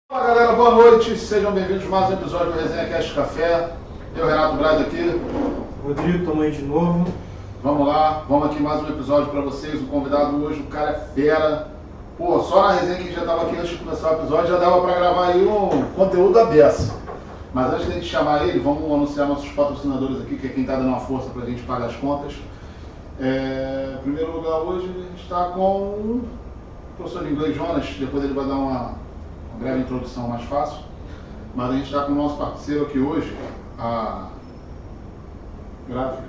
Fala galera, boa noite, sejam bem-vindos a mais um episódio do Resenha Cast Café. Eu, Renato Braz aqui. Rodrigo, estamos aí de novo. Vamos lá, vamos aqui mais um episódio para vocês. O convidado hoje, o cara é fera. Pô, só na resenha que já estava aqui antes de começar o episódio já dava para gravar aí um conteúdo da beça. Mas antes de a gente chamar ele, vamos anunciar nossos patrocinadores aqui, que é quem está dando uma força para a gente pagar as contas. Em primeiro lugar, hoje a gente está com o professor de inglês Jonas, depois ele vai dar uma breve introdução mais fácil. Mas a gente está com o nosso parceiro aqui hoje, a Gráfica.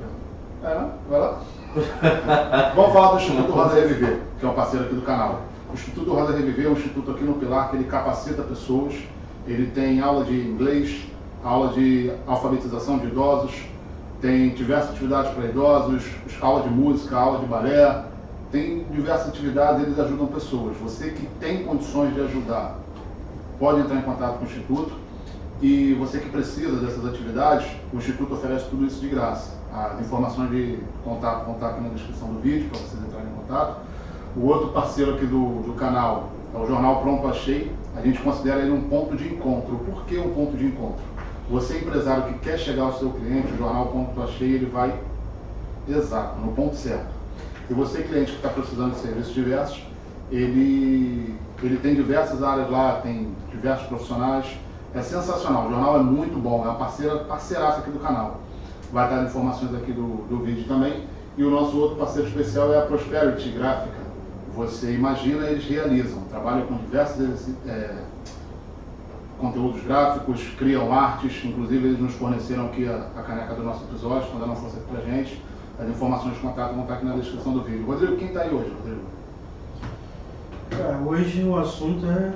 Vai lá. Vamos falar do Instituto Roda Reviver, que é um parceiro aqui do canal. O Instituto Roda Reviver é um instituto aqui no Pilar que ele capacita pessoas. Ele tem aula de inglês, aula de alfabetização de idosos, tem diversas atividades para idosos, aula de música, aula de balé, tem diversas atividades, eles ajudam pessoas. Você que tem condições de ajudar, pode entrar em contato com o Instituto, e você que precisa dessas atividades, o Instituto oferece tudo isso de graça. As informações de contato vão estar aqui na descrição do vídeo para vocês entrarem em contato. O outro parceiro aqui do canal é o Jornal Pronto Achei. A gente considera ele um ponto de encontro. Por que um ponto de encontro? Você, empresário que quer chegar ao seu cliente, o Jornal Pronto Achei, ele vai exato, no ponto certo. E você, cliente que está precisando de serviços diversos, ele tem diversas áreas lá, tem diversos profissionais. É sensacional, o jornal é muito bom, é uma parceiraça aqui do canal. Vai estar informações aqui do vídeo também. E o nosso outro parceiro especial é a Prosperity Gráfica. Você imagina, eles realizam, trabalham com diversos conteúdos gráficos, criam artes, inclusive eles nos forneceram aqui a caneca do nosso episódio, estão dando uma força aqui pra gente. As informações de contato vão estar aqui na descrição do vídeo. Rodrigo, quem está aí hoje, Rodrigo? Cara, hoje o assunto é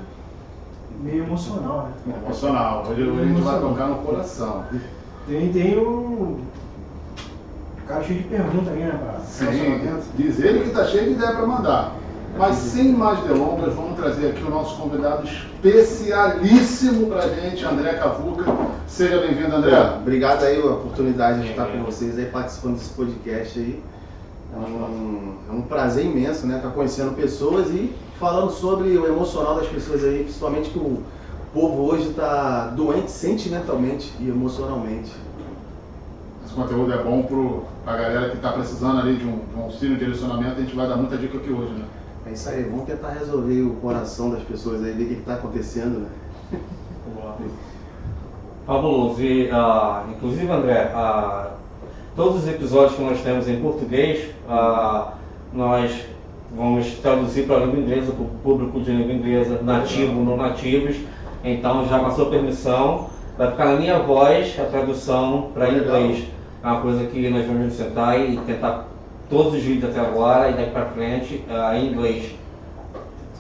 meio emocional, né? Emocional. Hoje a gente vai tocar no coração. Tem um cara cheio de perguntas aí, né, cara? Sim, diz ele que está cheio de ideia para mandar. Mas sem mais delongas, vamos trazer aqui o nosso convidado especialíssimo para a gente, André Cavuca. Seja bem-vindo, André. Obrigado aí a oportunidade de estar com vocês aí, participando desse podcast aí. É um prazer imenso, né? Estar conhecendo pessoas e falando sobre o emocional das pessoas aí, principalmente que o povo hoje está doente sentimentalmente e emocionalmente. Esse conteúdo é bom para a galera que está precisando ali de um auxílio, de direcionamento. A gente vai dar muita dica aqui hoje, né? É isso aí, vamos tentar resolver o coração das pessoas aí, ver o que está acontecendo, né? Fabuloso. E, inclusive, André, todos os episódios que nós temos em português, nós vamos traduzir para a língua inglesa, para o público de língua inglesa, nativo, não nativos. Então, já com a sua permissão, vai ficar na minha voz a tradução para inglês. É uma coisa que nós vamos sentar e tentar todos os vídeos até agora e daqui para frente em inglês.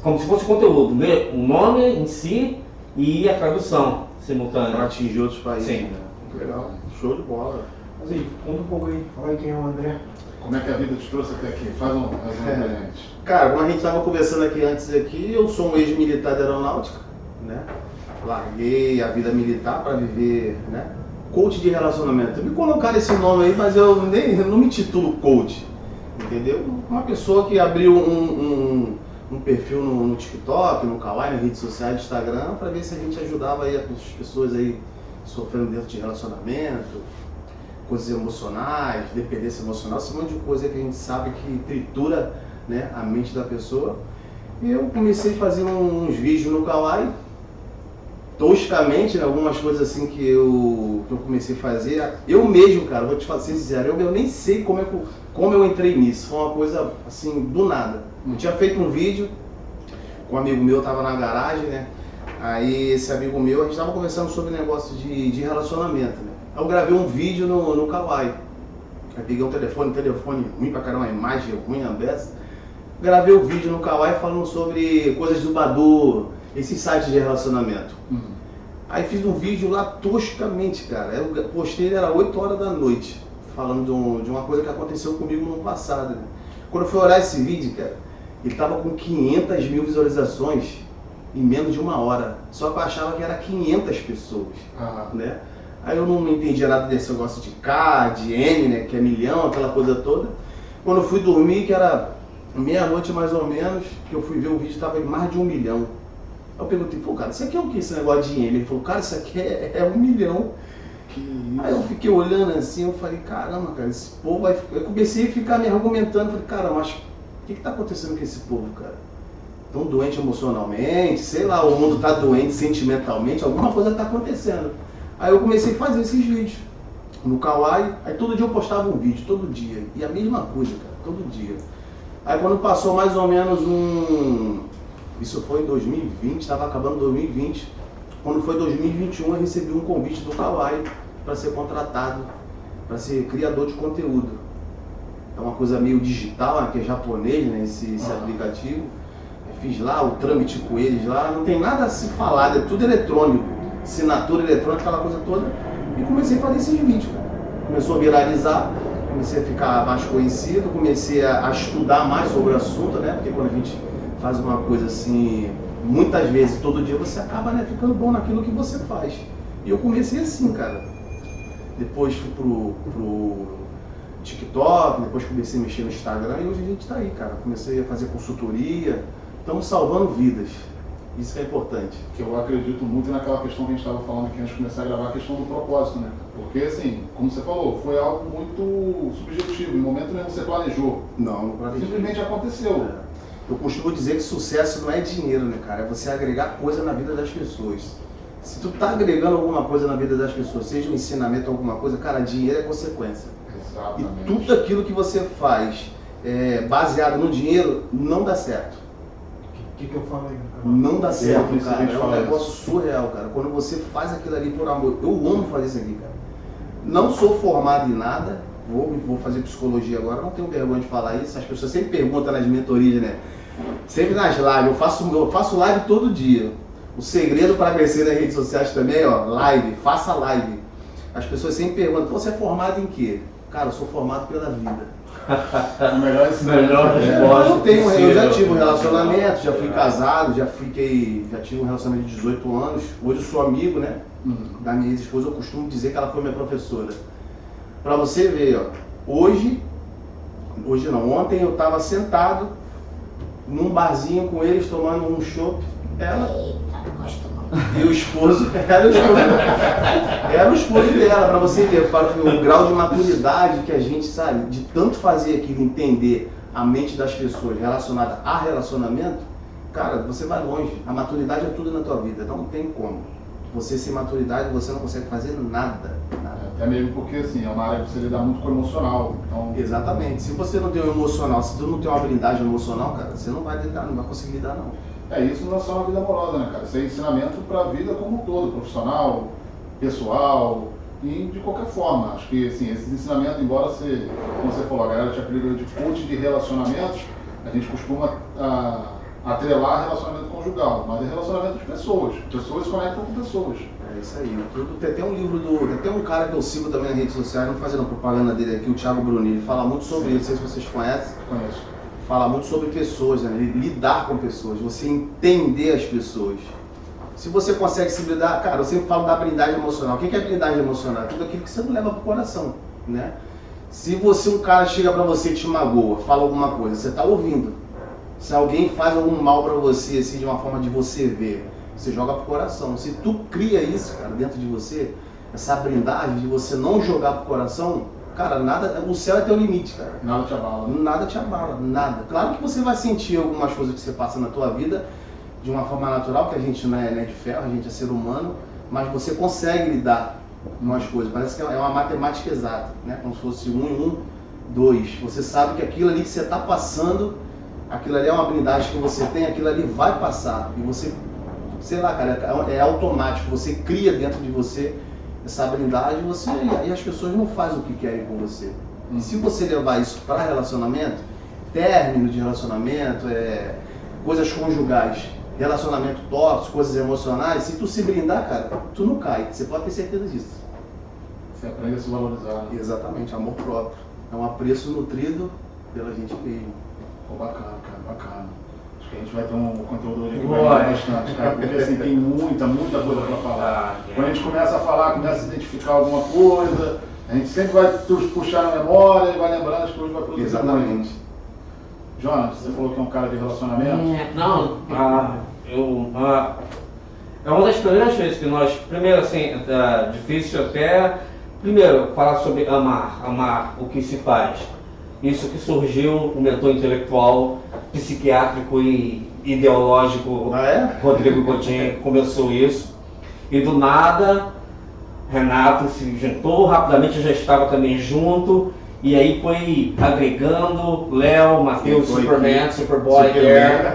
Como se fosse conteúdo, né? O nome em si e a tradução simultânea. Para atingir outros países. Sim. Né? Legal, show de bola. Mas aí, conta um pouco aí, fala aí quem é o André. Como é que a vida te trouxe até aqui? Faz um resumo pra gente. Cara, como a gente estava conversando aqui antes, eu sou um ex-militar da aeronáutica, né? Larguei a vida militar para viver, né? Coach de relacionamento. Me colocaram esse nome aí, mas eu não me titulo coach, entendeu? Uma pessoa que abriu um perfil no TikTok, no Kawaii, nas redes sociais, no Instagram, para ver se a gente ajudava aí as pessoas aí sofrendo dentro de relacionamento, coisas emocionais, dependência emocional, esse monte de coisa que a gente sabe que tritura, né, a mente da pessoa. E eu comecei a fazer uns vídeos no Kawaii, toscamente, né, algumas coisas assim que eu comecei a fazer. Eu mesmo, cara, vou te falar sincero, eu nem sei como eu entrei nisso. Foi uma coisa assim, do nada. Eu tinha feito um vídeo com um amigo meu, tava na garagem, né? Aí esse amigo meu, a gente tava conversando sobre negócio de relacionamento, né? Aí eu gravei um vídeo no Kawaii. Aí peguei um telefone ruim pra caramba, uma imagem ruim, a beça. Gravei o vídeo no Kawaii falando sobre coisas do Badoo, esses sites de relacionamento. Aí fiz um vídeo lá toscamente, cara. Eu postei, era 8 horas da noite, falando de uma coisa que aconteceu comigo no passado, né? Quando eu fui olhar esse vídeo, cara, ele tava com 500 mil visualizações em menos de 1 hora. Só que eu achava que era 500 pessoas, né? Aí eu não entendia nada desse negócio de K, de M, né, que é milhão, aquela coisa toda. Quando eu fui dormir, que era meia-noite mais ou menos, que eu fui ver o vídeo, estava em mais de 1 milhão. Eu perguntei, pô, cara, isso aqui é o que, esse negócio de M? Ele falou, cara, isso aqui é 1 milhão. Aí eu fiquei olhando assim, eu falei, caramba, cara, esse povo vai... Eu comecei a ficar me argumentando, falei, cara, mas o que tá acontecendo com esse povo, cara? Tão doente emocionalmente, sei lá, o mundo tá doente sentimentalmente, alguma coisa tá acontecendo. Aí eu comecei a fazer esses vídeos no Kawaii, aí todo dia eu postava um vídeo, todo dia, e a mesma coisa, cara, todo dia. Aí quando passou mais ou menos isso foi em 2020, estava acabando 2020, quando foi 2021 eu recebi um convite do Kawaii para ser contratado, para ser criador de conteúdo. É uma coisa meio digital, né, que é japonês, né, esse aplicativo. Eu fiz lá o trâmite com eles lá, não tem nada a se falar, é tudo eletrônico, assinatura eletrônica, aquela coisa toda. E comecei a fazer esses vídeos, cara. Começou a viralizar, comecei a ficar mais conhecido, comecei a estudar mais sobre o assunto, né? Porque quando a gente faz uma coisa assim, muitas vezes, todo dia, você acaba, né, ficando bom naquilo que você faz. E eu comecei assim, cara. Depois fui pro TikTok, depois comecei a mexer no Instagram e hoje a gente tá aí, cara. Comecei a fazer consultoria, estamos salvando vidas. Isso que é importante. Que eu acredito muito naquela questão que a gente estava falando aqui antes de começar a gravar, a questão do propósito, né? Porque, assim, como você falou, foi algo muito subjetivo, em momento nenhum você planejou. Não planejei. Simplesmente aconteceu. Eu costumo dizer que sucesso não é dinheiro, né, cara? É você agregar coisa na vida das pessoas. Se tu tá agregando alguma coisa na vida das pessoas, seja um ensinamento, alguma coisa, cara, dinheiro é consequência. Exatamente. E tudo aquilo que você faz baseado no dinheiro não dá certo. O que eu falo aí? Não dá certo, isso, cara. a gente É um fala negócio surreal, cara. Quando você faz aquilo ali por amor. Eu amo fazer isso aqui, cara. Não sou formado em nada. Vou fazer psicologia agora. Não tenho vergonha de falar isso. As pessoas sempre perguntam nas mentorias, né? Sempre nas lives. Eu faço live todo dia. O segredo para crescer nas redes sociais também, ó, live. Faça live. As pessoas sempre perguntam, você é formado em quê? Cara, eu sou formado pela vida. Melhor resposta. Eu já tive um relacionamento, já fui casado, já tive um relacionamento de 18 anos. Hoje eu sou amigo, né? Da minha ex-esposa, eu costumo dizer que ela foi minha professora. Pra você ver, ó, hoje não, ontem eu tava sentado num barzinho com eles tomando um chopp, e o esposo, era o esposo dela, pra você ver, para o grau de maturidade que a gente, sabe, de tanto fazer aquilo, entender a mente das pessoas relacionada a relacionamento, cara, você vai longe. A maturidade é tudo na tua vida, não tem como. Você sem maturidade, você não consegue fazer nada. Até mesmo porque, assim, é uma área que você lida muito com o emocional. Então... Exatamente. Se você não tem um emocional, se tu não tem uma habilidade emocional, cara, você não vai lidar, não vai conseguir lidar, não. Isso não é só uma vida amorosa, né, cara? Isso é ensinamento para a vida como um todo, profissional, pessoal e de qualquer forma. Acho que, assim, esses ensinamentos, embora você, como você falou, a galera te apelido de coach de relacionamentos, a gente costuma atrelar relacionamento conjugal, mas é relacionamento de pessoas. Pessoas se conectam com pessoas. É isso aí. Tem até um livro tem um cara que eu sigo também nas redes sociais, não fazendo propaganda dele aqui, o Thiago Bruni, ele fala muito sobre isso, não sei se vocês conhecem. Conheço. Fala muito sobre pessoas, né? Lidar com pessoas, você entender as pessoas. Se você consegue se lidar, cara, eu sempre falo da habilidade emocional. O que é habilidade emocional? Tudo aquilo que você não leva pro coração, né? Se um cara chega pra você e te magoa, fala alguma coisa, você tá ouvindo. Se alguém faz algum mal pra você, assim, de uma forma de você ver, você joga pro coração. Se tu cria isso, cara, dentro de você, essa blindagem de você não jogar pro coração, cara, nada, o céu é teu limite, cara. Nada te abala. Nada te abala, nada. Claro que você vai sentir algumas coisas que você passa na tua vida de uma forma natural, que a gente não é de ferro, a gente é ser humano, mas você consegue lidar com as coisas. Parece que é uma matemática exata, né? Como se fosse 1 e 1, 2. Você sabe que aquilo ali que você está passando, aquilo ali é uma habilidade que você tem, aquilo ali vai passar. E você, sei lá, cara, é automático, você cria dentro de você essa habilidade e as pessoas não fazem o que querem com você. E se você levar isso para relacionamento, término de relacionamento, coisas conjugais, relacionamento tóxico, coisas emocionais, se tu se blindar, cara, tu não cai. Você pode ter certeza disso. Você aprende a se valorizar. Né? Exatamente, amor próprio. É um apreço nutrido pela gente mesmo. Pô, bacana, cara, bacana. Acho que a gente vai ter um conteúdo hoje que vai ajudar bastante, cara, porque assim, tem muita coisa para falar. Quando a gente começa a falar, começa a identificar alguma coisa, a gente sempre vai puxar na memória e vai lembrando as coisas, vai produzir. Exatamente. Jonas, você falou que é um cara de relacionamento? É uma das primeiras vezes que nós, primeiro assim, é difícil até, primeiro, falar sobre amar o que se faz. Isso que surgiu, o mentor intelectual, psiquiátrico e ideológico, Rodrigo Godin começou isso. E do nada, Renato se juntou, rapidamente já estava também junto. E aí foi agregando, Léo, Matheus, Superman, Superboy,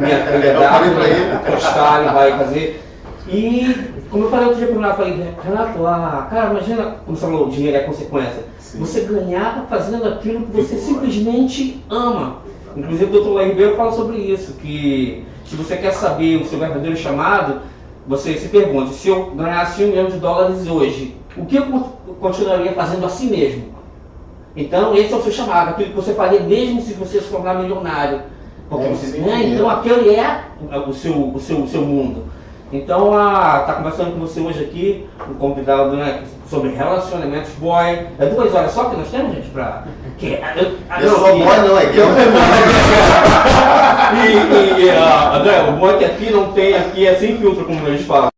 minha candidata, Costalho vai fazer. E como eu falei outro dia pro Renato, Renato, cara, imagina, como você falou, o dinheiro é consequência. Sim. Você ganhava fazendo aquilo que você simplesmente ama. Inclusive o Dr. Léo Ribeiro fala sobre isso, que se você quer saber o seu verdadeiro chamado, você se pergunte, se eu ganhasse $1 milhão hoje, o que eu continuaria fazendo assim mesmo? Então esse é o seu chamado, aquilo que você faria mesmo se você se tornar milionário. Porque você, então aquele é o seu mundo. Então, tá conversando com você hoje aqui, um convidado, né, sobre relacionamentos, boy. É 2 horas só que nós temos, gente, pra... Eu sou boy, não, é que eu... André, o bom é que aqui é sem filtro, como eles falam.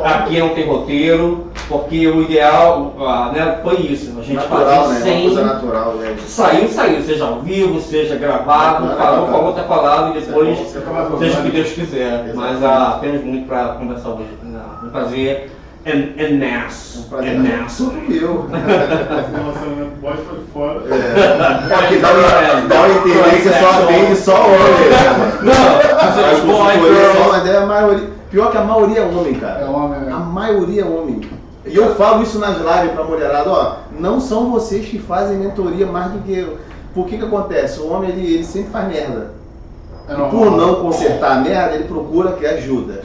Aqui não tem roteiro, porque o ideal, né, foi isso, a gente natural, fazer sem... Uma coisa natural, né? Saiu, seja ao vivo, seja gravado, falou, tá falado e depois seja o que Deus quiser. Mas temos muito para conversar hoje, vamos fazer en masse. Tudo meu. Relacionamento pode foi fora. Porque dá uma entender que você só atende só homem. Não, mas é a maioria. Pior que a maioria é homem, cara. É homem, né? A maioria é homem. E eu falo isso nas lives pra mulherada, ó, não são vocês que fazem mentoria mais do que eu. Por que acontece? O homem, ele sempre faz merda. E por não consertar a merda, ele procura que ajuda.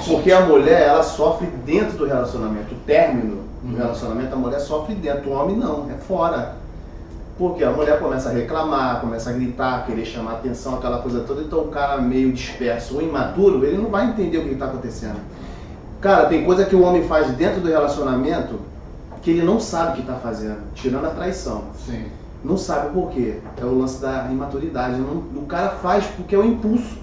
Porque a mulher, ela sofre dentro do relacionamento. O término do relacionamento, a mulher sofre dentro. O homem não, é fora. Porque a mulher começa a reclamar, começa a gritar, querer chamar atenção, aquela coisa toda. Então o cara meio disperso ou imaturo, ele não vai entender o que está acontecendo. Cara, tem coisa que o homem faz dentro do relacionamento que ele não sabe o que está fazendo, tirando a traição. Sim. Não sabe por quê. É o lance da imaturidade. O cara faz porque é o impulso.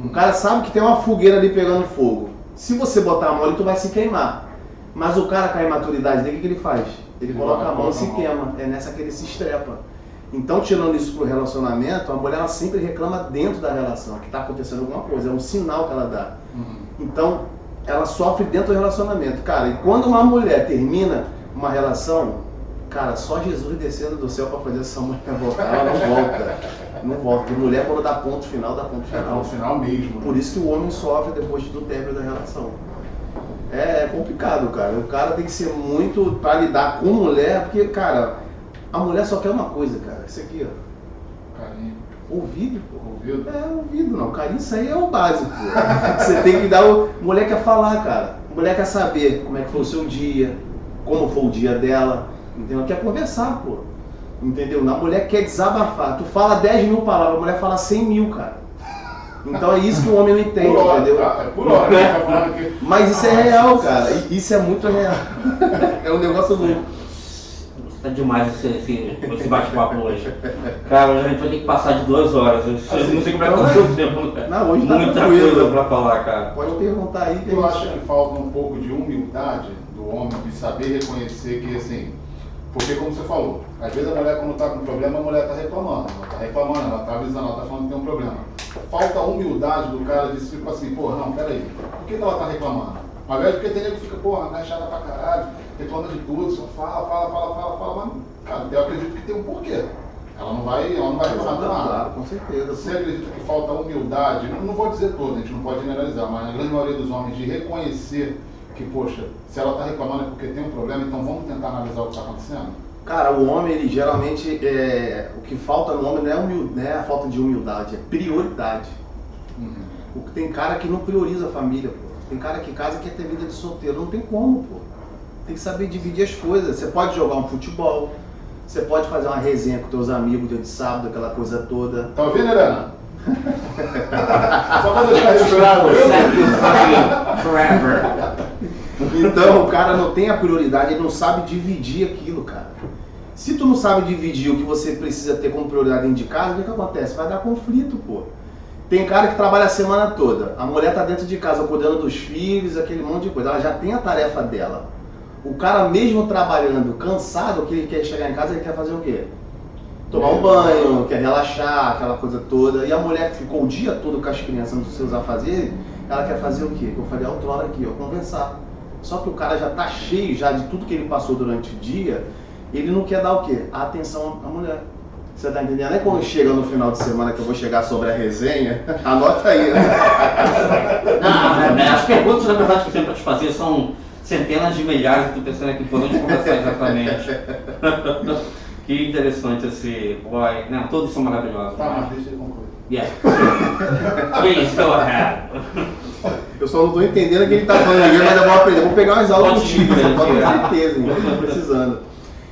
O cara sabe que tem uma fogueira ali pegando fogo. Se você botar a mão ali, tu vai se queimar. Mas o cara com a imaturidade dele, o que ele faz? Ele coloca a mão e se queima. É nessa que ele se estrepa. Então, tirando isso pro relacionamento, a mulher ela sempre reclama dentro da relação, que está acontecendo alguma coisa. É um sinal que ela dá. Então, ela sofre dentro do relacionamento. Cara, e quando uma mulher termina uma relação, cara, só Jesus descendo do céu para fazer essa mulher voltar, ela não volta. Não volta. E mulher, quando dá ponto final, dá ponto final. É o final mesmo. Por isso que o homem sofre depois do término da relação. É complicado, cara. O cara tem que ser muito pra lidar com mulher, porque, cara, a mulher só quer uma coisa, cara. Isso aqui, ó. Carinho. Ouvido, pô. Ouvido? Ouvido não. Carinho, isso aí é o básico, pô. Você tem que dar o... Mulher quer falar, cara. Mulher quer saber como é que foi o seu dia, como foi o dia dela. Entendeu? Quer conversar, pô. Entendeu? A mulher quer desabafar. Tu fala 10 mil palavras, a mulher fala 100 mil, cara. Então é isso que o homem não entende, por hora, entendeu? Tá? É por hora, né? Mas isso é real, cara. Isso é muito real. É um negócio louco. Tá demais esse bate-papo hoje. Cara, hoje a gente vai ter que passar de 2 horas. Eu não sei como é que tá o seu tempo. Não, hoje tá muita coisa pra falar, cara. Pode perguntar aí. Eu acho que falta um pouco de humildade do homem, de saber reconhecer que, assim, porque como você falou, às vezes a mulher quando tá com problema, a mulher tá reclamando, ela tá avisando, ela tá falando que tem um problema. Falta a humildade do cara de tipo assim, porra, não, peraí, por que ela tá reclamando? Ao invés de porque tem gente que fica, porra, não é chata pra caralho, reclama de tudo, só fala, mas, cara, eu acredito que tem um porquê. Ela não vai reclamar de nada. Claro, com certeza. Você acredita que falta humildade, não vou dizer todo, a gente não pode generalizar, mas na grande maioria dos homens, de reconhecer que, poxa, se ela está reclamando é porque tem um problema, então vamos tentar analisar o que está acontecendo? Cara, o homem, ele geralmente, o que falta no homem não é a falta de humildade, é prioridade. Tem cara que não prioriza a família, pô. Tem cara que casa e quer ter vida de solteiro, não tem como, pô. Tem que saber dividir as coisas. Você pode jogar um futebol, você pode fazer uma resenha com teus amigos dia de sábado, aquela coisa toda. Tá ouvindo, Helena? Só pra deixar registrado. Então o cara não tem a prioridade, ele não sabe dividir aquilo, cara. Se tu não sabe dividir o que você precisa ter como prioridade dentro de casa, o que acontece? Vai dar conflito, pô. Tem cara que trabalha a semana toda, a mulher tá dentro de casa cuidando dos filhos, aquele monte de coisa, ela já tem a tarefa dela. O cara mesmo trabalhando, cansado, que ele quer chegar em casa, ele quer fazer o quê? Tomar um banho, quer relaxar, aquela coisa toda. E a mulher que ficou o dia todo com as crianças nos seus afazeres, ela quer fazer o quê? Que eu falei outrora aqui, ó, conversar. Só que o cara já tá cheio já de tudo que ele passou durante o dia, ele não quer dar o quê? A atenção à mulher. Você tá entendendo? É quando chega no final de semana que eu vou chegar sobre a resenha, anota aí, né? Não, as perguntas, na verdade, que eu tenho para te fazer são centenas de milhares, eu tô pensando aqui por onde começar exatamente. Que interessante esse boy. Não, todos são maravilhosos. Tá, mas deixa ele concluir. Yeah. Please, go ahead. Eu só não tô entendendo o que ele tá falando aqui, mas eu vou aprender. Vou pegar umas aulas Pode contigo, ir, pode ter tirar. certeza, hein? Tô precisando.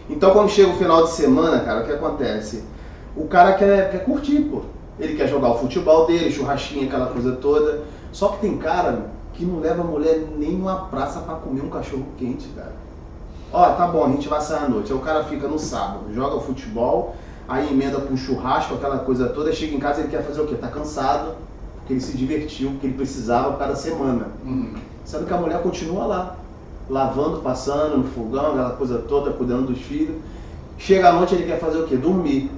Então quando chega o final de semana, cara, o que acontece? O cara quer curtir, pô. Ele quer jogar o futebol dele, churrasquinho, aquela coisa toda. Só que tem cara que não leva a mulher nem numa praça pra comer um cachorro quente, cara. Ó, tá bom, a gente vai sair à noite. Aí o cara fica no sábado, joga o futebol, aí emenda com churrasco, aquela coisa toda, chega em casa e ele quer fazer o quê? Tá cansado, porque ele se divertiu, porque ele precisava cada semana. Sendo que a mulher continua lá, lavando, passando no fogão, aquela coisa toda, cuidando dos filhos. Chega à noite ele quer fazer o quê? Dormir.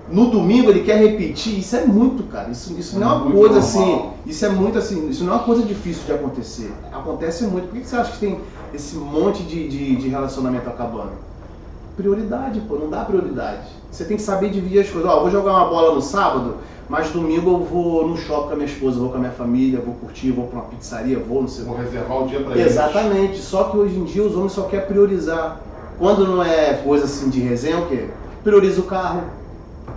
No domingo ele quer repetir, isso é muito, cara. Isso não é uma Muito coisa normal. assim, isso é muito assim, isso não é uma coisa difícil de acontecer. Acontece muito. Por que você acha que tem esse monte de relacionamento acabando? Prioridade, pô, não dá prioridade. Você tem que saber dividir as coisas. Ó, eu vou jogar uma bola no sábado, mas domingo eu vou no shopping com a minha esposa, vou com a minha família, vou curtir, vou pra uma pizzaria, vou não sei o Vou que. reservar o dia pra eles. Exatamente, só que hoje em dia os homens só querem priorizar. Quando não é coisa assim de resenha, o quê? Prioriza o carro,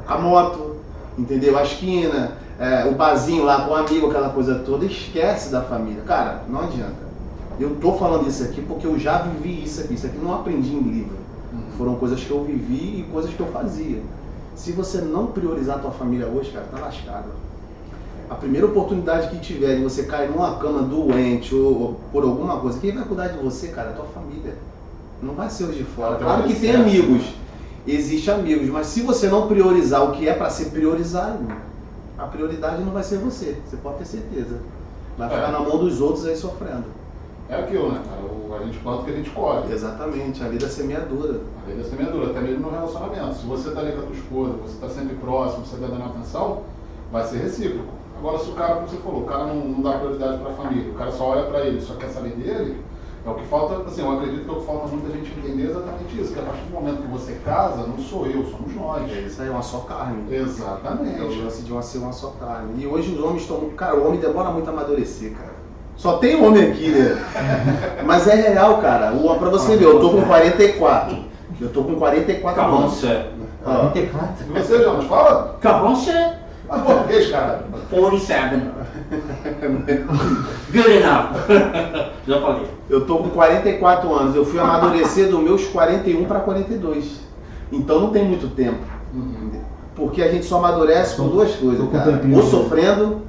a moto, entendeu? A esquina, o barzinho lá com o amigo, aquela coisa toda, esquece da família. Cara, não adianta. Eu tô falando isso aqui porque eu já vivi isso aqui não aprendi em livro. Foram coisas que eu vivi e coisas que eu fazia. Se você não priorizar a tua família hoje, cara, tá lascado. A primeira oportunidade que tiver de você cair numa cama doente ou por alguma coisa, quem vai cuidar de você, cara, é a tua família. Não vai ser os de fora. Claro que tem amigos, existe amigos, mas se você não priorizar o que é para ser priorizado, a prioridade não vai ser você pode ter certeza. Vai ficar na mão dos outros aí sofrendo. É aquilo, né, cara? A gente planta o que a gente colhe. Exatamente, a lei da semeadura. A lei da semeadura, até mesmo no relacionamento. Se você tá ali com a tua esposa, você tá sempre próximo, você tá dando atenção, vai ser recíproco. Agora, se o cara, como você falou, o cara não dá prioridade para a família, o cara só olha para ele, só quer saber dele, é o que falta, assim, eu acredito que é o que falta muita gente entender exatamente isso, que a partir do momento que você casa, não sou eu, somos nós. Isso aí é uma só carne. Exatamente. É o lance de ser uma só carne. E hoje os homens estão... Cara, o homem demora muito a amadurecer, cara. Só tem homem aqui, né? Mas é real, cara. Pra você ver, eu tô com 44. Eu tô com 44 Acabou, anos. sir. 44. E você, Jonas, fala? Acabou, sir. Ah, português, cara. 47. Good enough. Já falei. Eu tô com 44 anos. Eu fui amadurecer dos meus 41 para 42. Então não tem muito tempo. Porque a gente só amadurece com duas coisas, Tô com cara. tempinho Ou aí. sofrendo,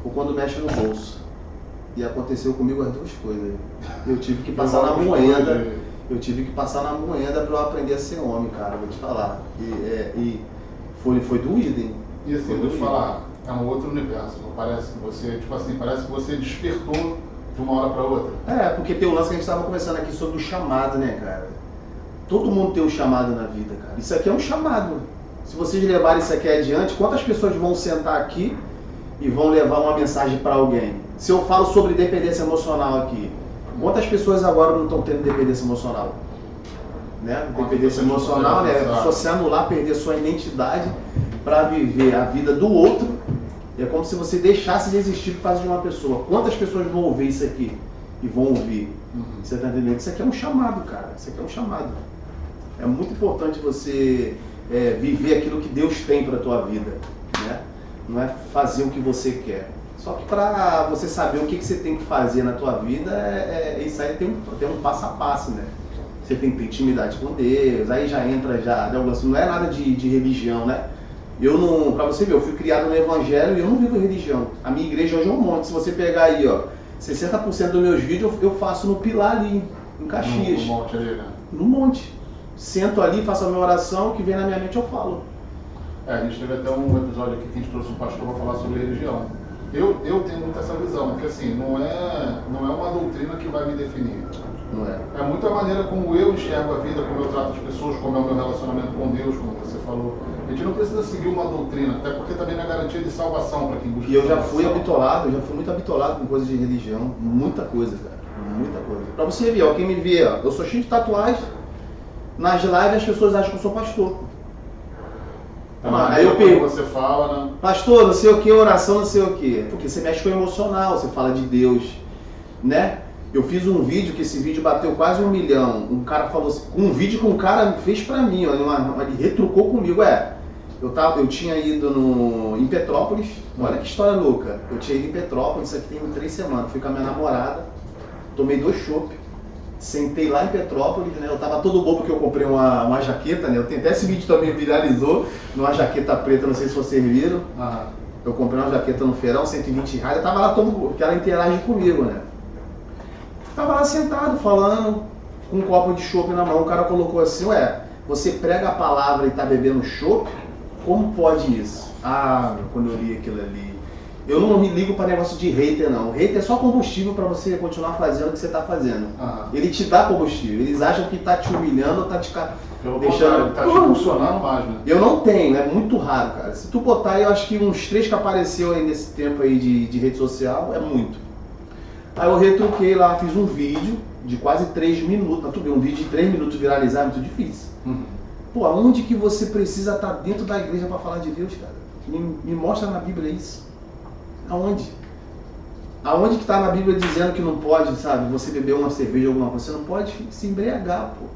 ou quando mexe no bolso. E aconteceu comigo as duas coisas. Eu tive que passar na moeda. Eu tive que passar na moeda para eu aprender a ser homem, cara. Vou te falar. E foi doído, hein? E assim, vou te falar, é um outro universo. Não parece que você, tipo assim, parece que você despertou de uma hora para outra. É, porque tem o lance que a gente estava conversando aqui sobre o chamado, né, cara? Todo mundo tem um chamado na vida, cara. Isso aqui é um chamado. Se vocês levarem isso aqui adiante, quantas pessoas vão sentar aqui e vão levar uma mensagem para alguém? Se eu falo sobre dependência emocional aqui, quantas pessoas agora não estão tendo dependência emocional? Né? Dependência emocional, né? A pessoa se anular, perder sua identidade para viver a vida do outro. É como se você deixasse de existir por causa de uma pessoa. Quantas pessoas vão ouvir isso aqui? E vão ouvir. Você tá entendendo? Isso aqui é um chamado, cara. Isso aqui é um chamado. É muito importante você viver aquilo que Deus tem para a tua vida, né? Não é fazer o que você quer. Só que para você saber o que você tem que fazer na tua vida, isso aí tem um passo a passo, né? Você tem que ter intimidade com Deus, aí já entra, não é nada de religião, né? Pra você ver, eu fui criado no Evangelho e eu não vivo religião. A minha igreja hoje é um monte. Se você pegar aí, ó, 60% dos meus vídeos eu faço no Pilar ali, em Caxias. No monte ali, né? No monte. Sento ali, faço a minha oração, o que vem na minha mente eu falo. A gente teve até um episódio aqui que a gente trouxe um pastor para falar sobre religião. Eu tenho muito essa visão, porque assim, não é uma doutrina que vai me definir. Não é? É muito a maneira como eu enxergo a vida, como eu trato as pessoas, como é o meu relacionamento com Deus, como você falou. A gente não precisa seguir uma doutrina, até porque também não é garantia de salvação para quem busca. E eu já fui salvação. habitolado, já fui muito habitolado com coisas de religião, muita coisa, cara, muita coisa. Pra você ver, ó, quem me vê, ó, eu sou cheio de tatuagem, nas lives as pessoas acham que eu sou pastor. Aí eu pergunto, você fala, né? Pastor, não sei o que, oração, não sei o que, porque você mexe com o emocional, você fala de Deus, né? Eu fiz um vídeo, que esse vídeo bateu quase 1 milhão, um cara falou assim, um vídeo que um cara fez pra mim, ó, ele retrucou comigo, eu tinha ido em Petrópolis, olha que história louca, eu tinha ido em Petrópolis, isso aqui tem 3 semanas, fui com a minha namorada, tomei 2 chopp, sentei lá em Petrópolis, né, eu tava todo bobo porque eu comprei uma jaqueta, né, eu tenho até esse vídeo também viralizou, numa jaqueta preta, não sei se vocês viram, eu comprei uma jaqueta no feirão, R$120, eu tava lá todo bobo, porque ela interage comigo, né. Tava lá sentado, falando, com um copo de chopp na mão, o cara colocou assim, você prega a palavra e tá bebendo chopp? Como pode isso? Quando eu li aquilo ali, eu não me ligo para negócio de hater não, o hater é só combustível para você continuar fazendo o que você tá fazendo. Ele te dá combustível, eles acham que tá te humilhando ou tá te deixando... Tá te funcionando mais, né? Eu não tenho, é muito raro, cara. Se tu botar aí, eu acho que uns 3 que apareceu aí nesse tempo aí de rede social, é muito. Aí eu retruquei lá, fiz um vídeo de quase 3 minutos. Pra tu ver, um vídeo de 3 minutos viralizar é muito difícil. Pô, aonde que você precisa estar dentro da igreja para falar de Deus, cara? Me mostra na Bíblia isso. Aonde? Aonde que está na Bíblia dizendo que não pode, sabe, você beber uma cerveja ou alguma coisa? Você não pode se embriagar, pô.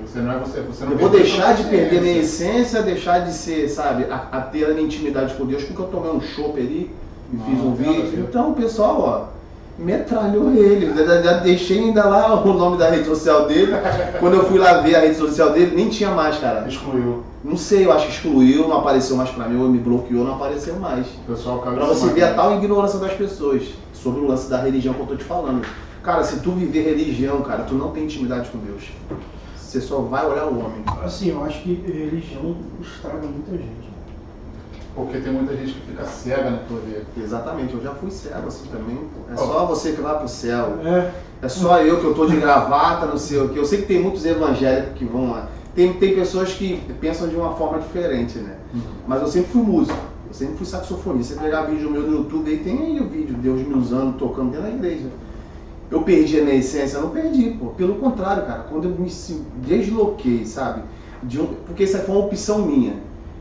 Você não é você não eu vou deixar de perder minha essência, deixar de ser, sabe, a ter a minha intimidade com Deus, porque eu tomei um chopp ali e fiz um vídeo. Então, pessoal, ó, metralhou ele, já deixei ainda lá o nome da rede social dele. Quando eu fui lá ver a rede social dele, nem tinha mais, cara. Excluiu. Não sei, eu acho que excluiu, não apareceu mais pra mim, ou me bloqueou, não apareceu mais. Pessoal, pra você ver a tal ignorância das pessoas sobre o lance da religião que eu tô te falando. Cara, se tu viver religião, cara, tu não tem intimidade com Deus. Você só vai olhar o homem. Assim, eu acho que religião estraga muita gente. Porque tem muita gente que fica cega na tua vida. Exatamente, eu já fui cego assim também. É só você que vai pro céu. É só eu que eu tô de gravata, não sei o que. Eu sei que tem muitos evangélicos que vão lá. Tem pessoas que pensam de uma forma diferente, né? Mas eu sempre fui músico, eu sempre fui saxofonista. Você pegar vídeo meu no YouTube aí, tem aí o vídeo, Deus me usando, tocando dentro da igreja. Eu perdi a minha essência? Eu não perdi, pô. Pelo contrário, cara, quando eu me desloquei, sabe? Porque isso foi uma opção minha.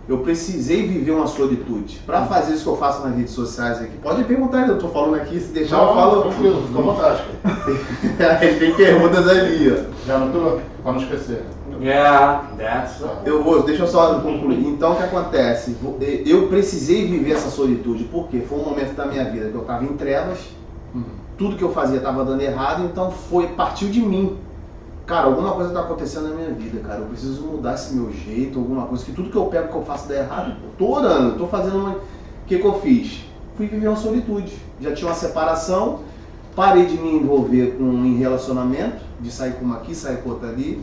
Eu precisei viver uma solitude. Pra fazer isso que eu faço nas redes sociais aqui. Pode perguntar, eu tô falando aqui, se deixar eu falo. Tranquilo, fica à vontade. Tem perguntas ali, ó. Já anotou? Pra não esquecer. Deixa eu só concluir. Então o que acontece? Eu precisei viver essa solitude, porque foi um momento da minha vida que eu estava em trevas, tudo que eu fazia estava dando errado, então partiu de mim. Cara, alguma coisa está acontecendo na minha vida, cara. Eu preciso mudar esse meu jeito, alguma coisa, que tudo que eu pego que eu faço dá errado, tô orando, tô fazendo uma... O que eu fiz? Fui viver uma solitude. Já tinha uma separação, parei de me envolver em relacionamento, de sair com uma aqui, sair com outra ali.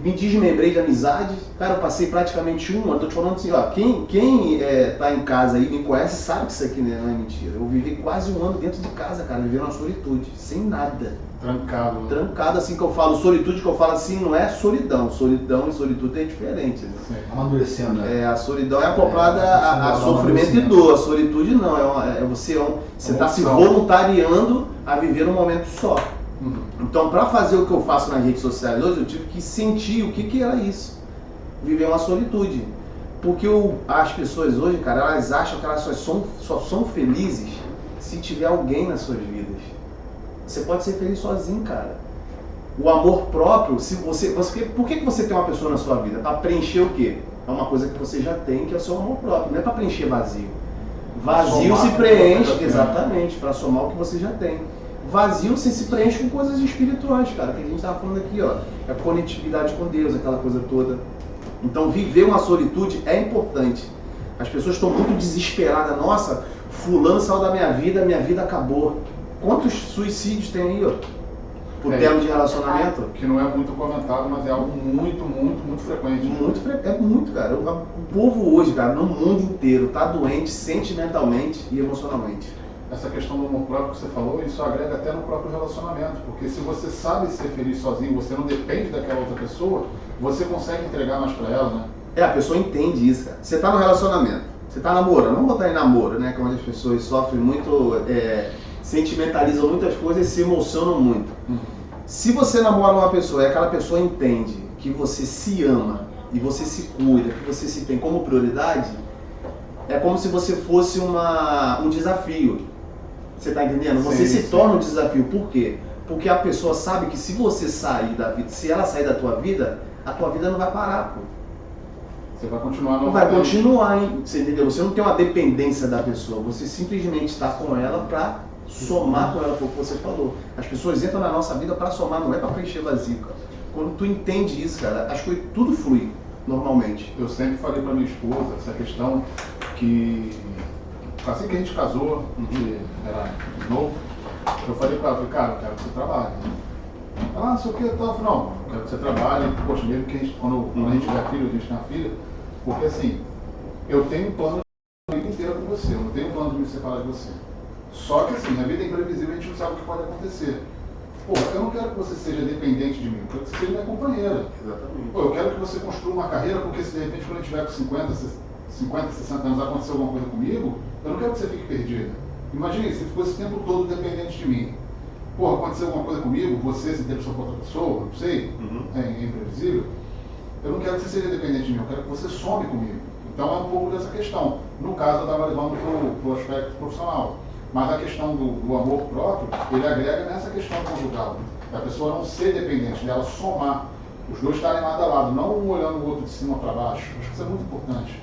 Me desmembrei de amizade. Cara, eu passei praticamente 1 ano. Tô te falando assim, ó, quem tá em casa aí, me conhece, sabe que isso aqui não é mentira. Eu vivi quase 1 ano dentro de casa, cara, vivendo uma solitude, sem nada. Trancado. Trancado, assim, que eu falo, solitude que eu falo assim, não é solidão. Solidão e solitude é diferente, né? Amadurecendo, né? A solidão é acoplada a sofrimento e dor. A solitude não, você tá se voluntariando a viver um momento só. Então, para fazer o que eu faço nas redes sociais hoje, eu tive que sentir o que era isso. Viver uma solitude. Porque as pessoas hoje, cara, elas acham que elas só são felizes se tiver alguém nas suas vidas. Você pode ser feliz sozinho, cara. O amor próprio, por que você tem uma pessoa na sua vida? Para preencher o quê? É uma coisa que você já tem, que é o seu amor próprio. Não é para preencher vazio. Vazio se preenche, exatamente, para somar o que você já tem. Vazio você se preenche com coisas espirituais, cara, que a gente estava falando aqui, ó. É conectividade com Deus, aquela coisa toda. Então, viver uma solitude é importante. As pessoas estão muito desesperadas. Nossa, fulano saiu da minha vida acabou. Quantos suicídios tem aí, ó? pro termo de relacionamento. Que não é muito comentado, mas é algo muito frequente. É muito, cara. O povo hoje, cara, no mundo inteiro, tá doente sentimentalmente e emocionalmente. Essa questão do amor próprio que você falou, isso agrega até no próprio relacionamento, porque se você sabe ser feliz sozinho, você não depende daquela outra pessoa, você consegue entregar mais pra ela, né? A pessoa entende isso, cara. Você tá no relacionamento, você tá namorando, vamos botar em namoro, né? Que é onde as pessoas sofrem muito, sentimentalizam muitas coisas e se emocionam muito. Se você namora uma pessoa e aquela pessoa entende que você se ama e você se cuida, que você se tem como prioridade, é como se você fosse um desafio. Você tá entendendo? Você se torna um desafio. Por quê? Porque a pessoa sabe que se você sair da vida, se ela sair da tua vida, a tua vida não vai parar, pô. Você vai continuar no vai continuar, hein? Você entendeu? Você não tem uma dependência da pessoa, você simplesmente está com ela para somar com ela, foi o que você falou. As pessoas entram na nossa vida para somar, não é para preencher vazio, cara. Quando tu entende isso, cara, acho que tudo flui normalmente. Eu sempre falei para minha esposa essa questão que assim que a gente casou, que era novo, eu falei para ela, cara, eu quero que você trabalhe. Ela, não sei o que, eu falei, não, eu quero que você trabalhe, poxa, mesmo que a gente, quando a gente tiver filho, a gente tem uma filha, porque assim, eu tenho um plano a vida inteira com você, eu não tenho um plano de me separar de você. Só que assim, a vida é imprevisível, a gente não sabe o que pode acontecer. Pô, eu não quero que você seja dependente de mim, eu quero que você seja minha companheira. Exatamente. Pô, eu quero que você construa uma carreira, porque se de repente quando eu tiver com 50, 60 anos acontecer alguma coisa comigo, eu não quero que você fique perdida. Imagine, você ficou esse tempo todo dependente de mim. Pô, aconteceu alguma coisa comigo, você se interessou por outra pessoa, não sei, é imprevisível. Eu não quero que você seja dependente de mim, eu quero que você some comigo. Então é um pouco dessa questão. No caso, eu estava levando para o aspecto profissional. Mas a questão do amor próprio, ele agrega nessa questão conjugal. Da pessoa não ser dependente, dela somar. Os dois estarem lado a lado, não um olhando o outro de cima para baixo. Acho que isso é muito importante.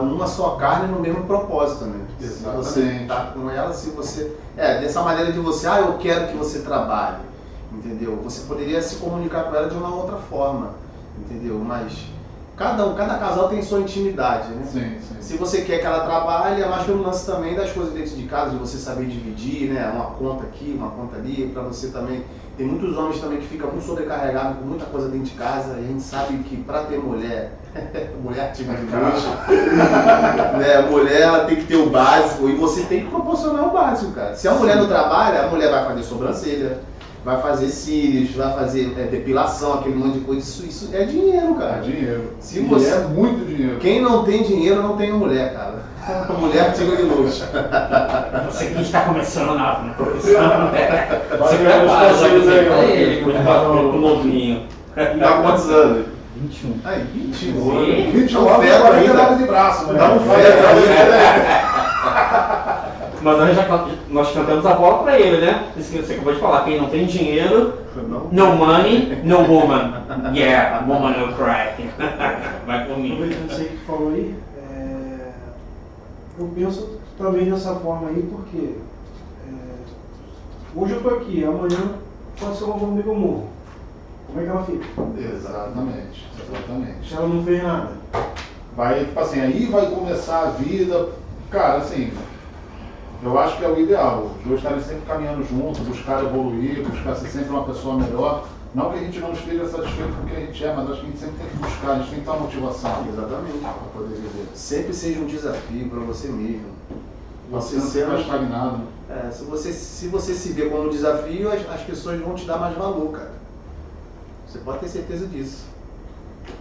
Uma só carne no mesmo propósito, né? Exatamente. Se você tá com ela, se você... dessa maneira de você, eu quero que você trabalhe, entendeu? Você poderia se comunicar com ela de uma outra forma, entendeu? Mas cada casal tem sua intimidade, né? Sim. Se você quer que ela trabalhe, é mais pelo lance também das coisas dentro de casa, de você saber dividir, né? Uma conta aqui, uma conta ali, para você também... Tem muitos homens também que ficam muito sobrecarregados com muita coisa dentro de casa, e a gente sabe que para ter mulher, mulher tipo de luxo, né? Mulher ela tem que ter o básico, e você tem que proporcionar o básico, cara. Se a mulher não trabalha, a mulher vai fazer sobrancelha, vai fazer cílios, vai fazer depilação, aquele monte de coisa. Isso é dinheiro, cara. É dinheiro. Se você... é muito dinheiro. Quem não tem dinheiro não tem mulher, cara. Mulher artigo de luxo. Você que está começando na profissão, né? Você prepara, já que ele com o novinho. Tá quantos anos? 21. Aí, 21 Sim. anos. 21 Dá um feto ainda. de braço, né? Dá um feto ainda. Mas nós cantamos a bola pra ele, né? Isso que você acabou de falar. Quem não tem dinheiro, no money, no woman. Yeah, woman no cry. Vai comigo. Aproveitando isso aí que tu falou aí, eu penso também dessa forma aí, porque hoje eu tô aqui, amanhã pode ser uma bomba que eu morro. Como é que ela fica? Exatamente. Se ela não fez nada. Vai, tipo assim, aí vai começar a vida. Cara, assim, eu acho que é o ideal. Os dois estarem sempre caminhando juntos, buscar evoluir, buscar ser sempre uma pessoa melhor. Não que a gente não esteja satisfeito com o que a gente é, mas acho que a gente sempre tem que buscar, a gente tem que ter uma motivação. Exatamente. Para poder viver. Sempre seja um desafio para você mesmo. Você não ficar estagnado. Se você se vê como um desafio, as pessoas vão te dar mais valor, cara. Você pode ter certeza disso.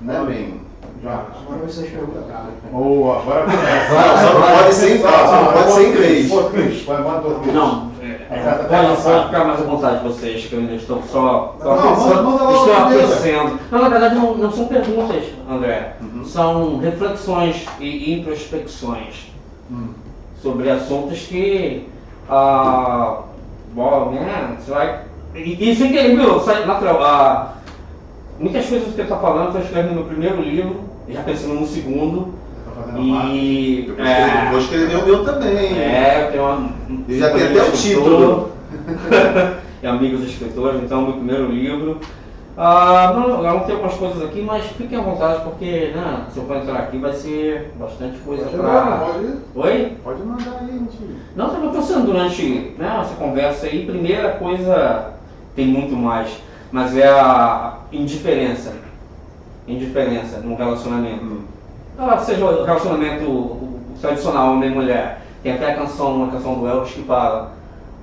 Né, bem? Já. Agora vai ser as perguntas. Boa, agora começa. Só não pode ser em inglês. Português, vai mandar português. Não, pode ficar mais à vontade vocês, que eu ainda estou só manda estou logo aquecendo. Não, na verdade não são perguntas, André. São reflexões e introspecções sobre assuntos que bom, né? Você vai. E sem querer, viu? Sai natural. Muitas coisas que ele está falando, eu estou escrevendo no meu primeiro livro, já pensando no segundo. E. Vou escrever o meu também. Eu tenho Eu já tenho até o título. E amigos escritores, então, meu primeiro livro. Não tem algumas coisas aqui, mas fiquem à vontade, porque né, se eu for entrar aqui vai ser bastante coisa para. Oi? Pode mandar aí, gente. Não, estava pensando durante essa conversa aí, primeira coisa tem muito mais, mas é a indiferença num relacionamento. Seja o relacionamento tradicional homem e mulher. Tem até uma canção do Elvis que fala: